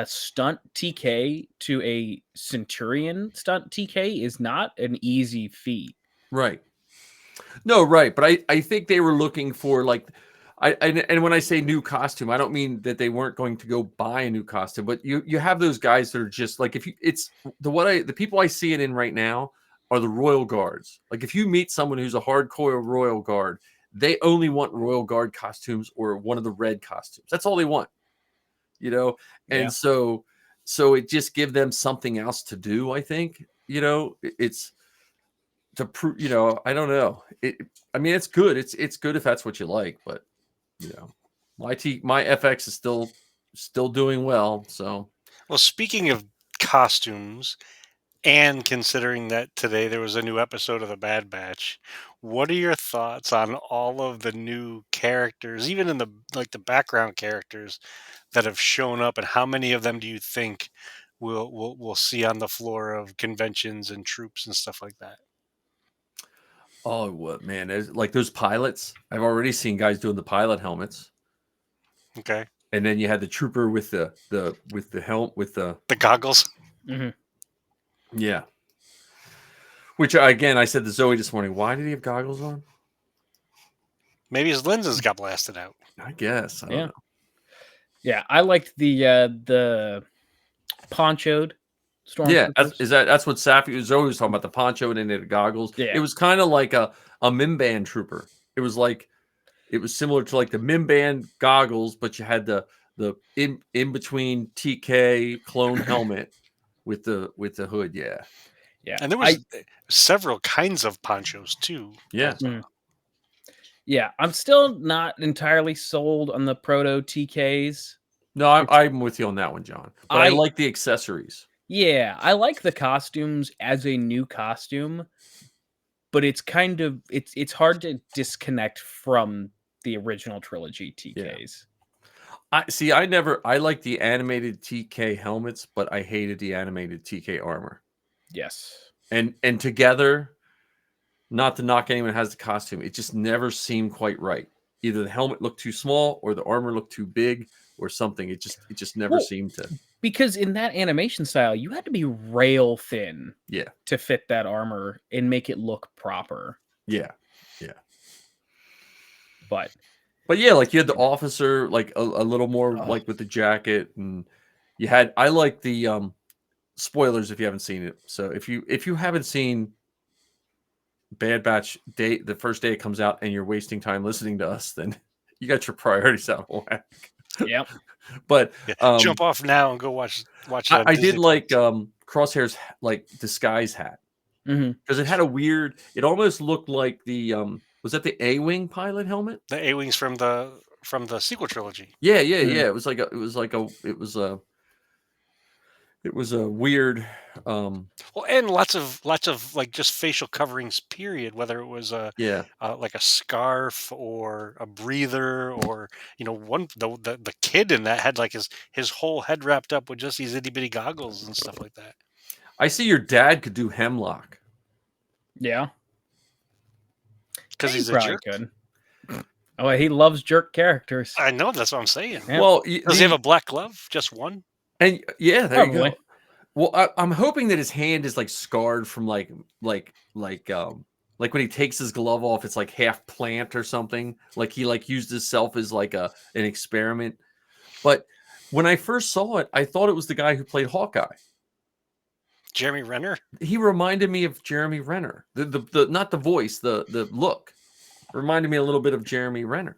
stunt TK to a Centurion stunt TK is not an easy feat. Right. No, right. But I think they were looking for like, and when I say new costume, I don't mean that they weren't going to go buy a new costume, but you have those guys that are just like, the people I see it in right now are the Royal Guards. Like if you meet someone who's a hardcore Royal Guard, they only want Royal Guard costumes or one of the red costumes. That's all they want, and Yeah. so it just give them something else to do. I think, it's to prove, I don't know. I mean, it's good. It's good if that's what you like, but my FX is still doing well. So, Well, speaking of costumes, and considering that today there was a new episode of The Bad Batch, what are your thoughts on all of the new characters, even in the background characters that have shown up, and how many of them do you think we'll see on the floor of conventions and troops and stuff like that? oh, what man? There's like those pilots. I've already seen guys doing the pilot helmets, Okay, and then you had the trooper with the helmet with the the goggles. yeah. Which again, I said to Zoe this morning. Why did he have goggles on? Maybe his lenses got blasted out. I guess I don't know. Yeah, I liked the ponchoed Yeah, stormtroopers. that's what Safi was always talking about, the poncho and then the goggles. Yeah. It was kind of like a Mimban trooper. It was similar to like the Mimban goggles, but you had the in between TK clone helmet with the hood. Yeah. Yeah, And there was several kinds of ponchos too. Yeah. Yeah, I'm still not entirely sold on the proto TKs. No, I'm with you on that one, John. But I like the accessories. Yeah, I like the costumes as a new costume, but it's kind of it's hard to disconnect from the original trilogy TKs. I like the animated TK helmets, but I hated the animated TK armor. Yes. And together, not to knock anyone who has the costume, it just never seemed quite right. Either the helmet looked too small or the armor looked too big or something. It just never Well, seemed to. because in that animation style, you had to be rail thin Yeah. to fit that armor and make it look proper. Yeah. But yeah, like you had the officer, like a little more like with the jacket, and you had. I like the spoilers if you haven't seen it. So if you haven't seen Bad Batch Day, the first day it comes out, and you're wasting time listening to us, then you got your priorities out of whack. Yep. But jump off now and go watch. I did Disney like Plus. Crosshair's like disguise hat Mhm. because it had a weird. It almost looked like the was that the A-wing pilot helmet? The A-wings from the sequel trilogy. Yeah. Mhm. It was a weird. Well, and lots of like just facial coverings. Period. Whether it was Yeah. like a scarf or a breather, or the kid in that had like his whole head wrapped up with just these itty bitty goggles and stuff like that. I see your dad could do Hemlock. Yeah. Because He he's a probably jerk. could. Oh, he loves jerk characters. I know, that's what I'm saying. Yeah. Well, Does he have a black glove? Just one? and yeah, there you Probably. go. Well, I'm hoping that his hand is like scarred from like when he takes his glove off, it's like half plant or something. Like he like used himself as like an experiment. But when I first saw it, I thought it was the guy who played Hawkeye. Jeremy Renner? He reminded me of Jeremy Renner. The not the voice, the look reminded me a little bit of Jeremy Renner.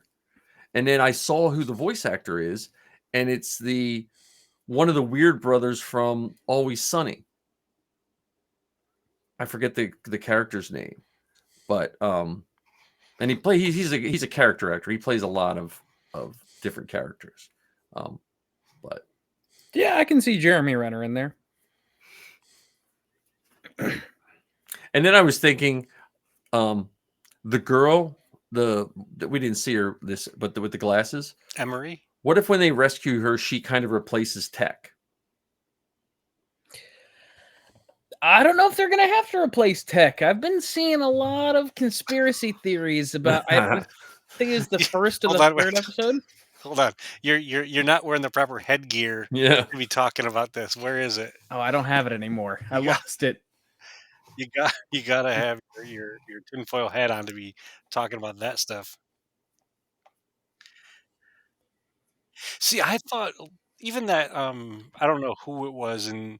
And then I saw who the voice actor is, and it's one of the weird brothers from Always Sunny. I forget the character's name, but and he's a character actor. He plays a lot of different characters. But Yeah, I can see Jeremy Renner in there. and then I was thinking, the girl, we didn't see her but with the glasses. Emery? What if when they rescue her, she kind of replaces Tech? I don't know if they're gonna have to replace Tech. I've been seeing a lot of conspiracy theories about. I think it's the first of the third episode. Hold on, you're not wearing the proper headgear. Yeah, to be talking about this. Where is it? Oh, I don't have it anymore. I lost it. You gotta have your tinfoil hat on to be talking about that stuff. See, I thought even that I don't know who it was in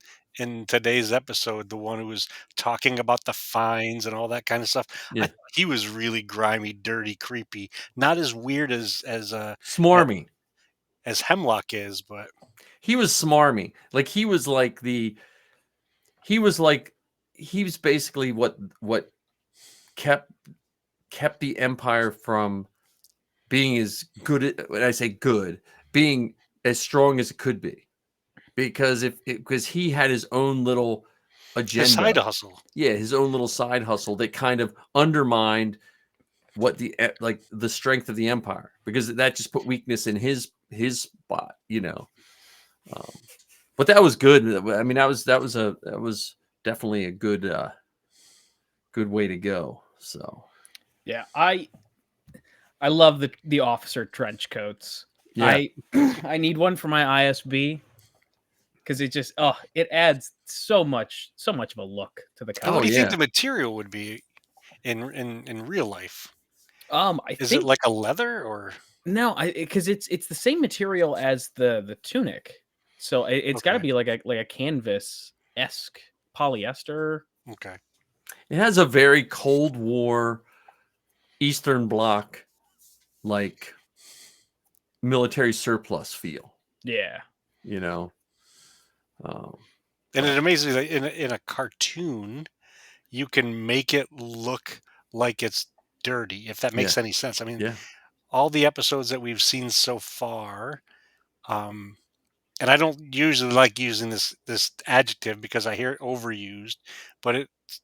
today's episode, the one who was talking about the fines and all that kind of stuff. yeah. I thought he was really grimy, dirty, creepy. Not as weird Smarmy. as Hemlock is, but He was smarmy. Like he was basically what kept the Empire from being as good. When I say good, being as strong as it could be, because because he had his own little agenda, his side hustle. Yeah, his own little side hustle that kind of undermined what the strength of the Empire, because that just put weakness in his spot, But that was good. I mean, that was definitely a good way to go. So yeah, I love the officer trench coats. Yeah. I need one for my ISB because it adds so much of a look to the And costume. what do you think the material would be in real life? Is it think like a leather or no, because it's the same material as the tunic, so it's got to Okay. be like a canvas-esque polyester. okay? it has a very Cold War Eastern Bloc like military surplus feel, Yeah, Um, And it amazes me that in a cartoon, you can make it look like it's dirty, if that makes any sense. I mean, yeah. all the episodes that we've seen so far, um, and I don't usually like using this adjective because I hear it overused, but it's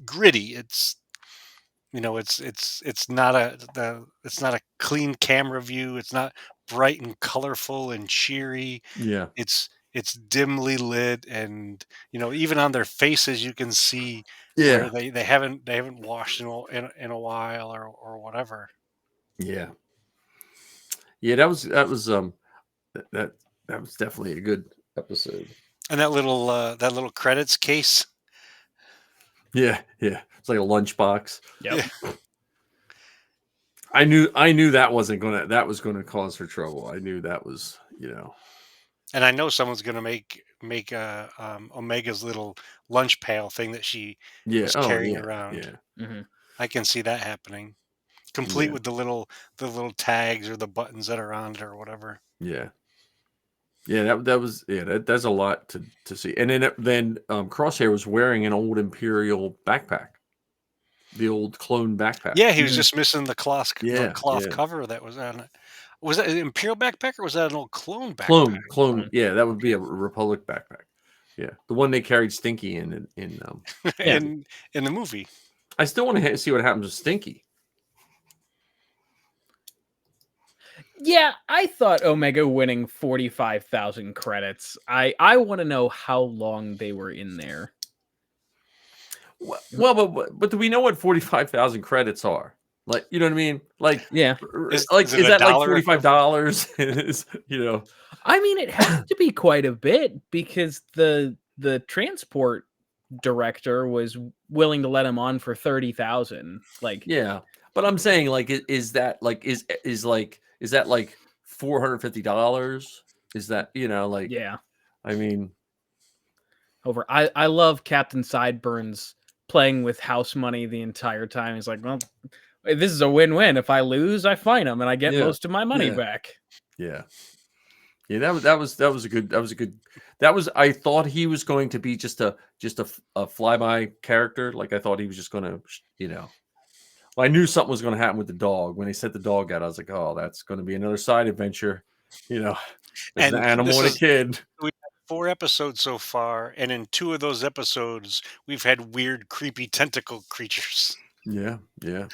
gritty. it's not it's not a clean camera view. It's not bright and colorful and cheery. Yeah. It's dimly lit, and even on their faces you can see where Yeah. they haven't washed in a while or whatever. Yeah. Yeah, that was definitely a good episode. And that little credits case. Yeah, yeah. It's like a lunchbox. Yep. Yeah. I knew that was gonna cause her trouble. I knew that was, And I know someone's gonna make Omega's little lunch pail thing that she yeah. was Oh carrying yeah. around. Yeah. hmm I can see that happening, complete Yeah. with the little tags or the buttons that are on it or whatever. Yeah. Yeah, that was that's a lot to see. And then Crosshair was wearing an old Imperial backpack. The old clone backpack. Yeah, he was Mhm. just missing the cloth Yeah, yeah. cover that was on it. Was that an Imperial backpack or was that an old clone backpack? Clone. Yeah, that would be a Republic backpack. Yeah, the one they carried Stinky in. Yeah. in the movie? I still want to see what happens with Stinky. Yeah, I thought Omega winning 45,000 credits. I want to know how long they were in there. Well, but do we know what 45,000 credits are? Like, you know what I mean? Like, Yeah. Is is it a that like dollar $45? Is I mean, it has to be quite a bit because the transport director was willing to let him on for 30,000. Like, yeah. But I'm saying, like, is that like is that like $450? Is that like? yeah, I mean, over. I love Captain Sideburns playing with house money the entire time. He's like, well, this is a win-win. If I lose, I fine him and I get Yeah, most of my money yeah. back. Yeah. Yeah, that was I thought he was going to be just a flyby character. Like, I thought he was just going to, well, I knew something was going to happen with the dog. When they set the dog out, I was like, oh, that's going to be another side adventure. There's an And animal and a kid. we have 4 episodes so far, and in 2 of those episodes, we've had weird, creepy tentacle creatures. Yeah, yeah.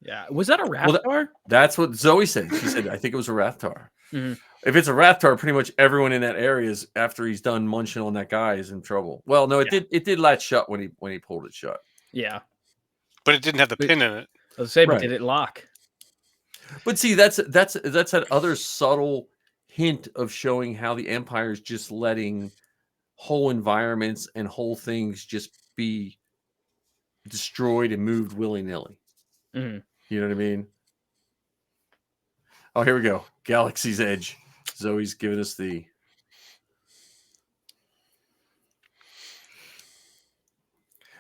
Yeah, was that a Well, Raptor? That's what Zoe said. She said, I think it was a Rathtar. Mhm. If it's a Rathtar, pretty much everyone in that area is, after he's done munching on that guy, is in trouble. Well, no, Yeah. it did latch shut when he pulled it shut. Yeah, But it didn't have the pin in it. I was saying, Right. did it lock? But see, that's that other subtle hint of showing how the Empire is just letting whole environments and whole things just be destroyed and moved willy-nilly. Mhm. You know what I mean? Oh, here we go. Galaxy's Edge. Zoe's giving us the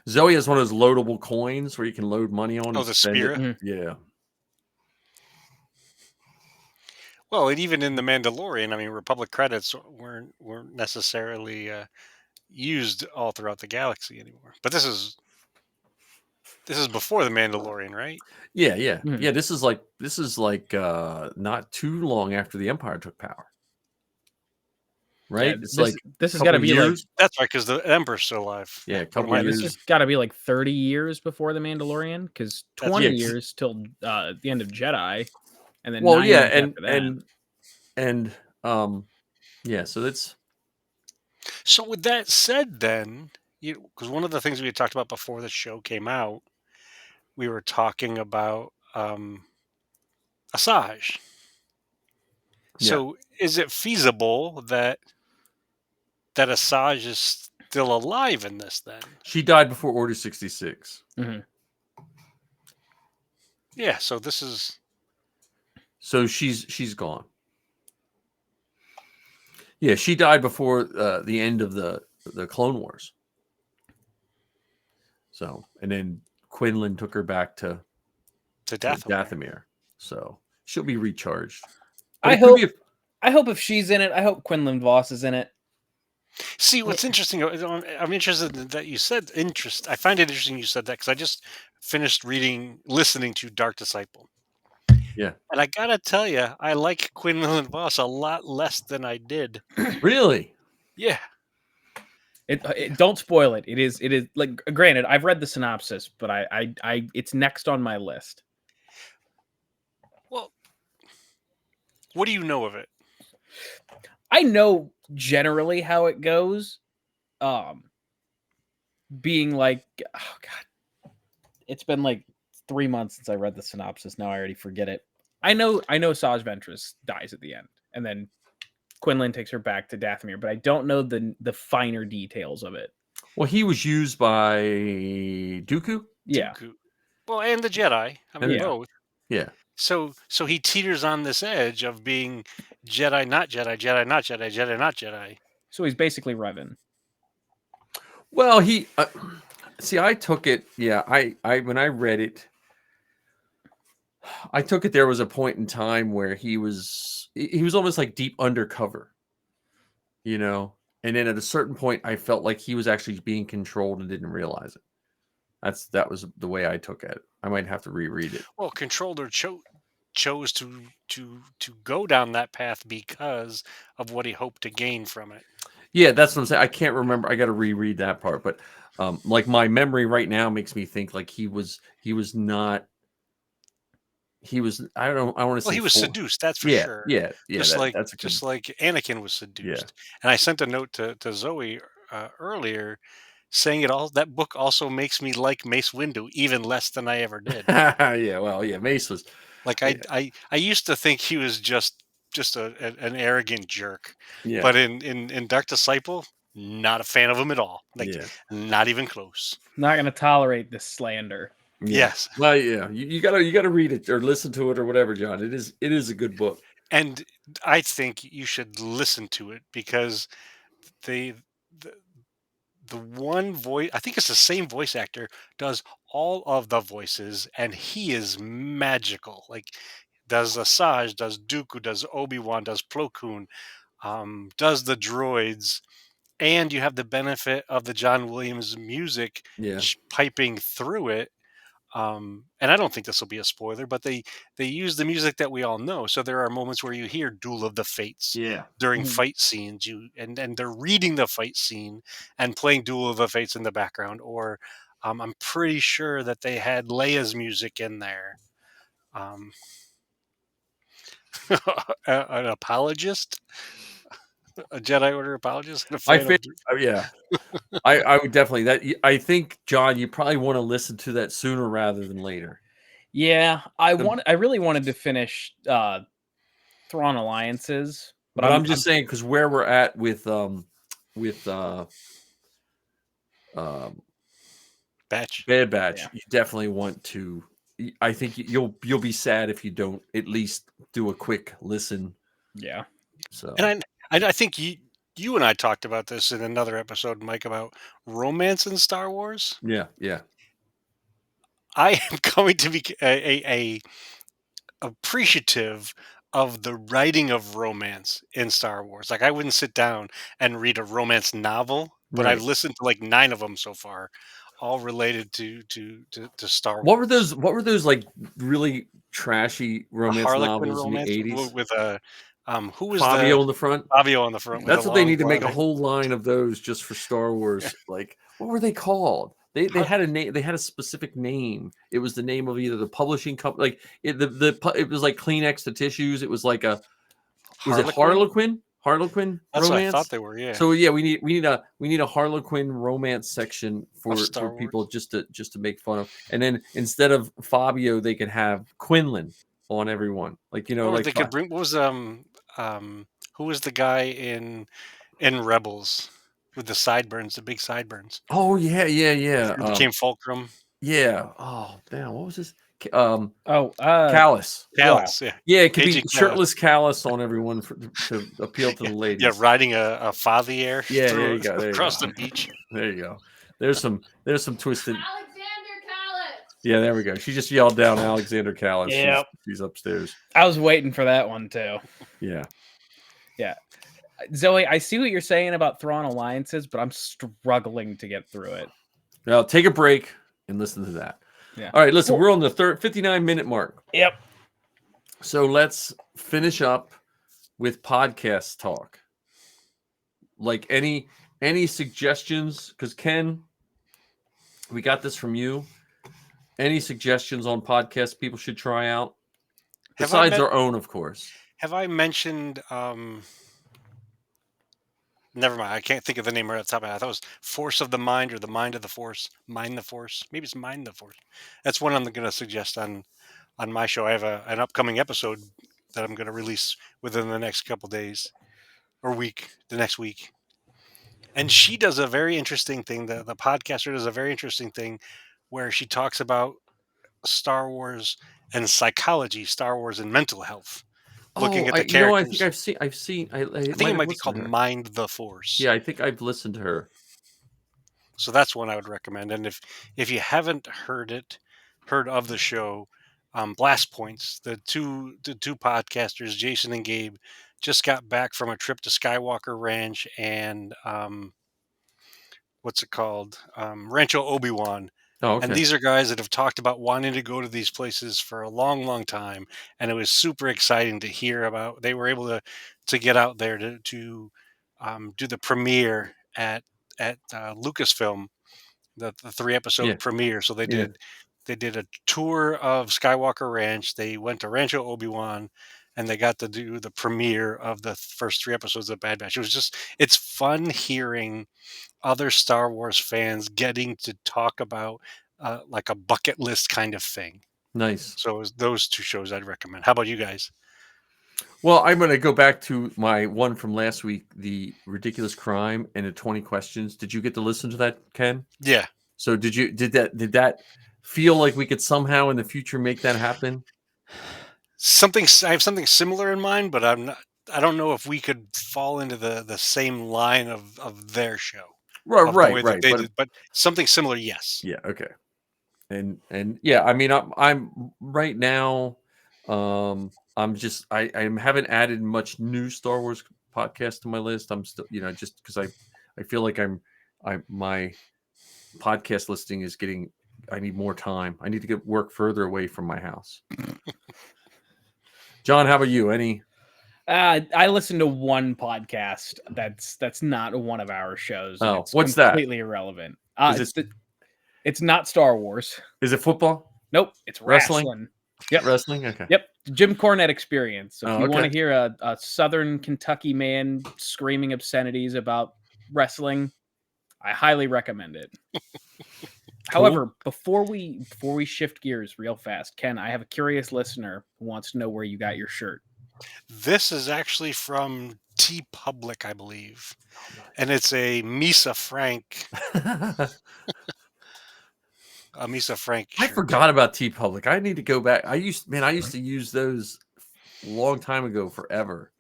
Zoe has one of those loadable coins where you can load money on. Oh, and the spend it. Spira? Mhm. Yeah. Well, and even in The Mandalorian, I mean, Republic credits weren't necessarily used all throughout the galaxy anymore. But this is before The Mandalorian, right? Yeah, yeah. Mhm. Yeah, this is like not too long after the Empire took power. Right? Yeah, It's this, like this has couple got to be like years. That's right, because the Emperor's still alive. Yeah, a What couple am I years. this missing? has got to be like 30 years before the Mandalorian, because That's- 20 yeah, years till the end of Jedi, and then Well, 9 yeah, years and after that. yeah, so that's So with that said, then, because one of the things we had talked about before the show came out, we were talking about Asajj. Yeah. So is it feasible that Asajj is still alive in this then? she died before Order 66. Mhm. Yeah, so this is So she's gone. Yeah, she died before the end of the Clone Wars. So, and then Quinlan took her back to Dathomir. Dathomir. So she'll be recharged. I it could hope. be I hope if she's in it, I hope Quinlan Voss is in it. See, what's interesting, I'm interested in that you said I find it interesting you said that because I just finished listening to Dark Disciple. Yeah. And I gotta tell you, I like Quinlan Voss a lot less than I did. Really? Yeah. Don't spoil it. It is like, granted, I've read the synopsis, but it's next on my list. Well, what do you know of it? I know generally how it goes. Being like, oh god, it's been like 3 months since I read the synopsis. Now I already forget it. I know Saj Ventress dies at the end, and then Quinlan takes her back to Dathomir, but I don't know the finer details of it. Well, he was used by Dooku. Yeah. Dooku. Well, and the Jedi. I mean, Yeah. both. Yeah. So he teeters on this edge of being Jedi, not Jedi, Jedi, not Jedi, Jedi, not Jedi. So he's basically Revan. Well, he see, I took it. Yeah, I when I read it, I took it. There was a point in time where he was almost like deep undercover, you know. And then at a certain point, I felt like he was actually being controlled and didn't realize it. That was the way I took it. I might have to reread it. Well, controller chose to go down that path because of what he hoped to gain from it. Yeah, that's what I'm saying. I can't remember. I got to reread that part, but like my memory right now makes me think like he was not. He was. I don't know. I want to Well, say he was full- seduced. That's for Yeah, sure. yeah. Just That's a good, just like Anakin was seduced. And I sent a note to Zoe earlier saying that book also makes me like Mace Windu even less than I ever did. yeah. Well, yeah. Mace was. Like I used to think he was just an arrogant jerk. Yeah. But in Dark Disciple, not a fan of him at all. Like Yeah. not even close. Not going to tolerate this slander. Yeah. Yes. Well, yeah. You gotta read it or listen to it or whatever, John. It is a good book. And I think you should listen to it because the one voice, I think it's the same voice actor, does all of the voices, and he is magical. Like does Asajj, does Dooku, does Obi-Wan, does Plo Koon, does the droids, and you have the benefit of the John Williams music Yeah. piping through it. And I don't think this will be a spoiler, but they use the music that we all know. So there are moments where you hear Duel of the Fates Yeah. during Mhm. fight scenes. And they're reading the fight scene and playing Duel of the Fates in the background. Or I'm pretty sure that they had Leia's music in there. An apologist, a Jedi Order apologist. And a I fan think. of, Yeah. I would definitely that. I think, John, you probably want to listen to that sooner rather than later. Yeah, I really wanted to finish Thrawn Alliances, But I'm just saying because where we're at with Batch. Bad Batch, Yeah. you definitely want to. I think you'll be sad if you don't at least do a quick listen. Yeah. So And I think you and I talked about this in another episode, Mike, about romance in Star Wars. yeah. I am going to be a appreciative of the writing of romance in Star Wars. Like I wouldn't sit down and read a romance novel, but Right. I've listened to like 9 of them so far, all related to Star Wars. What were those like really trashy A romance Harlequin novels romance in the 80s? with a who was Fabio the on the front. Fabio on the front? That's with a what they long need to make a blonde whole line of those just for Star Wars. Like, what were they called? They had a name. They had a specific name. It was the name of either the publishing company. Like it was like Kleenex to tissues. It was like was it Harlequin? Harlequin That's what I romance. thought they were. Yeah. So yeah, we need a Harlequin romance section for Star Wars. people just to make fun of. And then instead of Fabio, they could have Quinlan on everyone. Like or like they could bring. What was who was the guy in Rebels with the sideburns, the big sideburns? oh yeah. Who became Fulcrum? Yeah. Oh damn, what was this? Callus. Callus. Yeah. Yeah, it could be Agent Callus. shirtless Callus on everyone to appeal to the ladies. Yeah, riding a Fathier Yeah, there you go, there you across go. the beach. There you go. There's some twisted. Alexander Callis. Yeah, there we go. She just yelled down Alexander Callus. Yep. She's upstairs. I was waiting for that one too. Yeah. Zoe, I see what you're saying about Thrawn Alliances, but I'm struggling to get through it. Now take a break and listen to that. Yeah. All right, listen, we're on the 59-minute mark. Yep. So let's finish up with podcast talk. Like any any suggestions? Because Ken, we got this from you. Any suggestions on podcasts people should try out besides our own, of course? Have I mentioned? Never mind. I can't think of the name right off the top of my head. I thought it was Force of the Mind or the Mind of the Force. Mind the Force. Maybe it's Mind the Force. That's one I'm going to suggest on my show. I have an upcoming episode that I'm going to release within the next couple days or the next week. And she does a very interesting thing. The podcaster does a very interesting thing where she talks about Star Wars and psychology, Star Wars and mental health, looking at the I think characters. I've seen. I I think might it have might be listened called to her. Mind the Force. Yeah, I think I've listened to her. So that's one I would recommend. And if you haven't heard of the show, Blast Points, the two podcasters, Jason and Gabe, just got back from a trip to Skywalker Ranch and what's it called? Rancho Obi-Wan. Oh, And okay. these are guys that have talked about wanting to go to these places for a long, long time. And it was super exciting to hear about. They were able to get out there to do the premiere at Lucasfilm, the 3 episode Yeah, premiere. So yeah. they did a tour of Skywalker Ranch. They went to Rancho Obi-Wan, and they got to do the premiere of the first 3 episodes of Bad Batch. It's fun hearing other Star Wars fans getting to talk about like a bucket list kind of thing. Nice. So it was those two shows I'd recommend. How about you guys? Well, I'm going to go back to my one from last week, the ridiculous crime and the 20 questions. Did you get to listen to that, Ken? Yeah. So did that feel like we could somehow in the future make that happen? I have something similar in mind, but I don't know if we could fall into the same line of their show. Of the way that Right. they did, but something similar, yes. Yeah, okay. And yeah, I mean, I'm right now. I'm just I haven't added much new Star Wars podcast to my list. I'm still, just because I feel like my podcast listing is getting. I need more time. I need to get work further away from my house. John, how about you? Any? I listen to one podcast that's not one of our shows. And Oh, it's what's that? completely irrelevant. Is It's not Star Wars. Is it football? Nope, it's wrestling. Yep. Wrestling. Okay. Yep, Jim Cornette Experience. So if you want okay. to hear a Southern Kentucky man screaming obscenities about wrestling, I highly recommend it. However, before we shift gears real fast, Ken, I have a curious listener who wants to know where you got your shirt. This is actually from T Public, I believe, and it's a Misa Frank. A Misa Frank I shirt. forgot about T Public. I need to go back. I used to use those a long time ago, forever.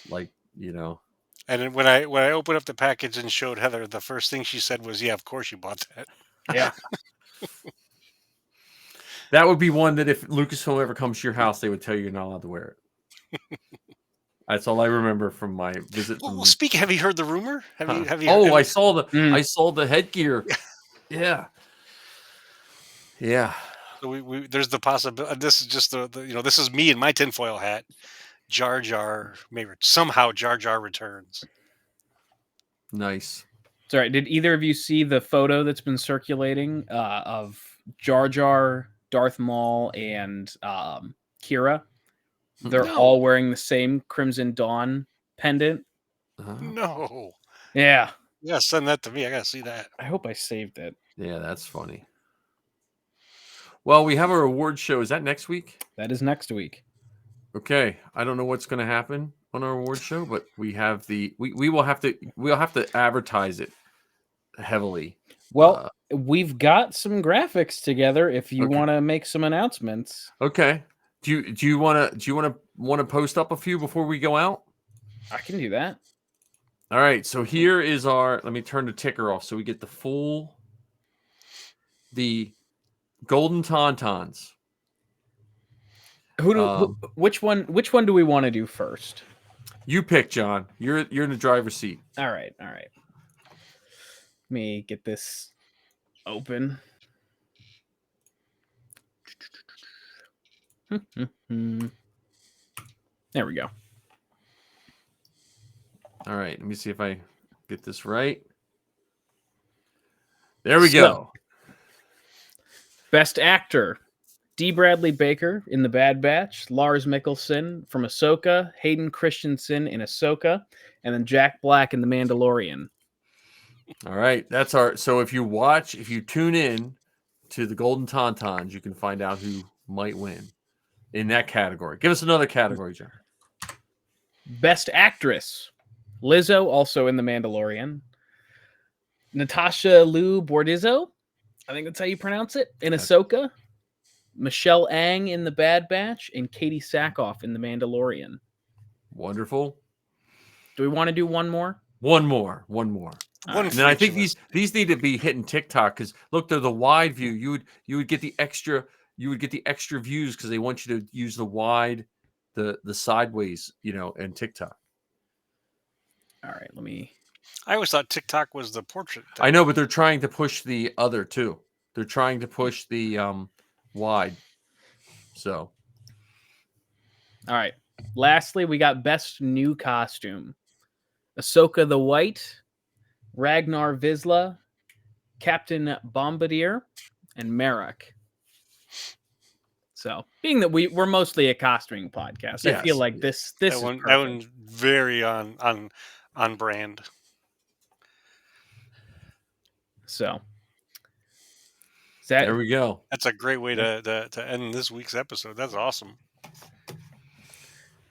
Like, And then when I opened up the package and showed Heather, the first thing she said was, "Yeah, of course you bought that." Yeah. That would be one that if Lucasfilm ever comes to your house, they would tell you you're not allowed to wear it. That's all I remember from my visit. Well, speaking, have you heard the rumor? Have you? Oh, I saw the headgear. Yeah. Yeah. So there's the possibility. This is just this is me in my tinfoil hat. Jar Jar somehow Jar Jar returns. Nice. Sorry, did either of you see the photo that's been circulating of Jar Jar, Darth Maul, and Kira? They're all wearing the same Crimson Dawn pendant. No. Yeah. Yeah, send that to me. I gotta see that. I hope I saved it. Yeah, that's funny. Well, we have our award show. Is that next week? That is next week. Okay. I don't know what's going to happen on our award show, but we have we'll have to advertise it heavily. Well, we've got some graphics together if you Okay. want to make some announcements. Okay. Do you want to post up a few before we go out? I can do that. All right. So here is let me turn the ticker off so we get the Golden Tauntauns. Which one do we want to do first? You pick, John. You're in the driver's seat. All right. Let me get this open. There we go. All right. Let me see if I get this right. There we So, go. Best Actor. D. Bradley Baker in The Bad Batch, Lars Mikkelsen from Ahsoka, Hayden Christensen in Ahsoka, and then Jack Black in The Mandalorian. All right. That's so if you tune in to the Golden Tauntauns, you can find out who might win in that category. Give us another category, John. Best Actress. Lizzo, also in The Mandalorian. Natasha Liu Bordizzo, I think that's how you pronounce it, in Ahsoka. Michelle Ang in The Bad Batch, and Katie Sackhoff in The Mandalorian. Wonderful. Do we want to do one more? One more. One And then I think featureless. these need to be hitting TikTok because look, they're the wide view. You would get the extra views because they want you to use the wide, the sideways, and TikTok. All right, let me. I always thought TikTok was the portrait thing. I know, but they're trying to push the other too. They're trying to push the wide. So, All right. Lastly, we got Best New Costume. Ahsoka the White, Ragnar Vizsla, Captain Bombardier, and Merrick. So, being that we're mostly a costuming podcast, I feel Yes. like this that is one. perfect. That one's very on brand. So, is that there we go. That's a great way to end this week's episode. That's awesome.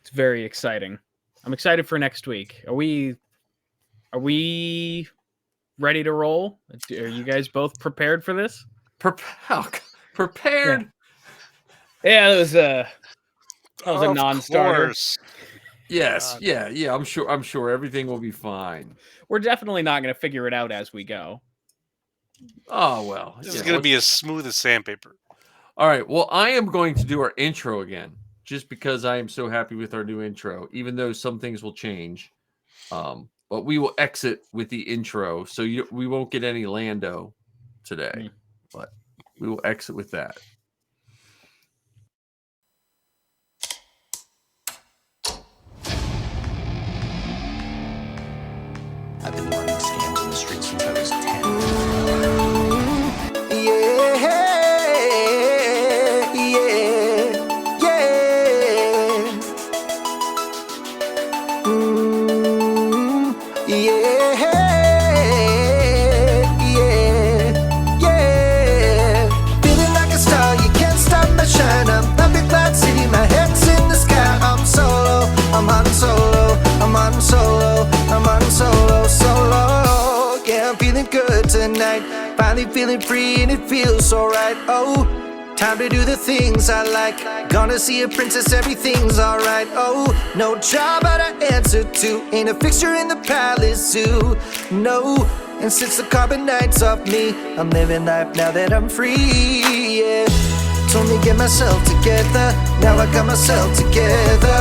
It's very exciting. I'm excited for next week. Are we ready to roll? Are you guys both prepared for this? Prepared. Yeah, that was a Of non-starter. course. Yes. God. Yeah. I'm sure everything will be fine. We're definitely not going to figure it out as we go. Oh well. This is going to be as smooth as sandpaper. All right. Well, I am going to do our intro again, just because I am so happy with our new intro. Even though some things will change, but we will exit with the intro, so we won't get any Lando today, but we will exit with that. I've been running scams on the streets since I was 10. Feeling like a star, you can't stop my shine. I'm up in Cloud City, my head's in the sky. I'm solo, I'm on solo, I'm on solo, I'm on solo, solo. Yeah, I'm feeling good tonight. Finally feeling free and it feels so right. Oh, time to do the things I like. Gonna see a princess, everything's alright. Oh, no job but I answer to. Ain't a fixture in the palace zoo. No, and since the carbon night's off me, I'm living life now that I'm free. Yeah, told me get myself together. Now I got myself together.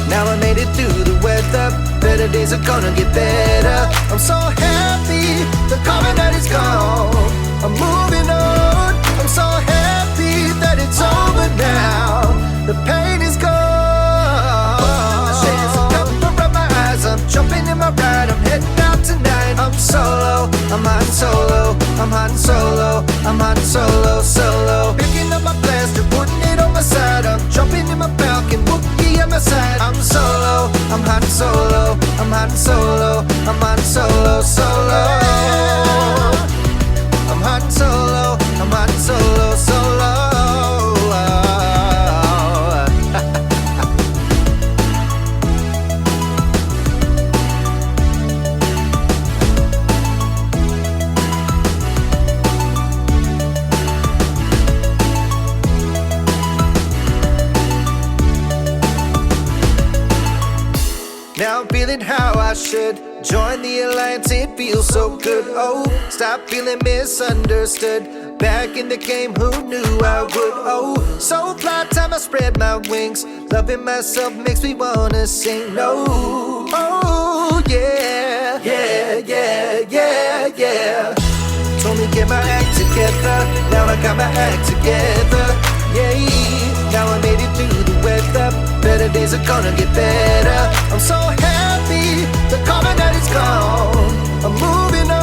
Now I made it through the weather. Better days are gonna get better. I'm so happy the carbon night is gone. I'm moving on. I'm so happy that it's over now. The pain is gone. The shades are covering my eyes. I'm jumping in my ride. I'm heading out tonight. I'm solo. I'm on solo. I'm on solo. I'm on solo. Solo. Picking up my blaster, putting it on my side. I'm jumping in my Falcon. Whoopie at my side. I'm solo. I'm on solo. I'm on solo. I'm on solo. Solo. I'm hot and solo, I'm hot and solo, solo. Now I'm feeling how I should join the alliance, it feels so good. Oh, stop feeling misunderstood. Back in the game, who knew I would? Oh, so fly time I spread my wings. Loving myself makes me wanna sing. No, oh yeah, yeah, yeah, yeah, yeah. Told me get my act together. Now I got my act together. Yeah, now I made it through the weather. Better days are gonna get better. I'm so happy the carbon night is gone. I'm moving on.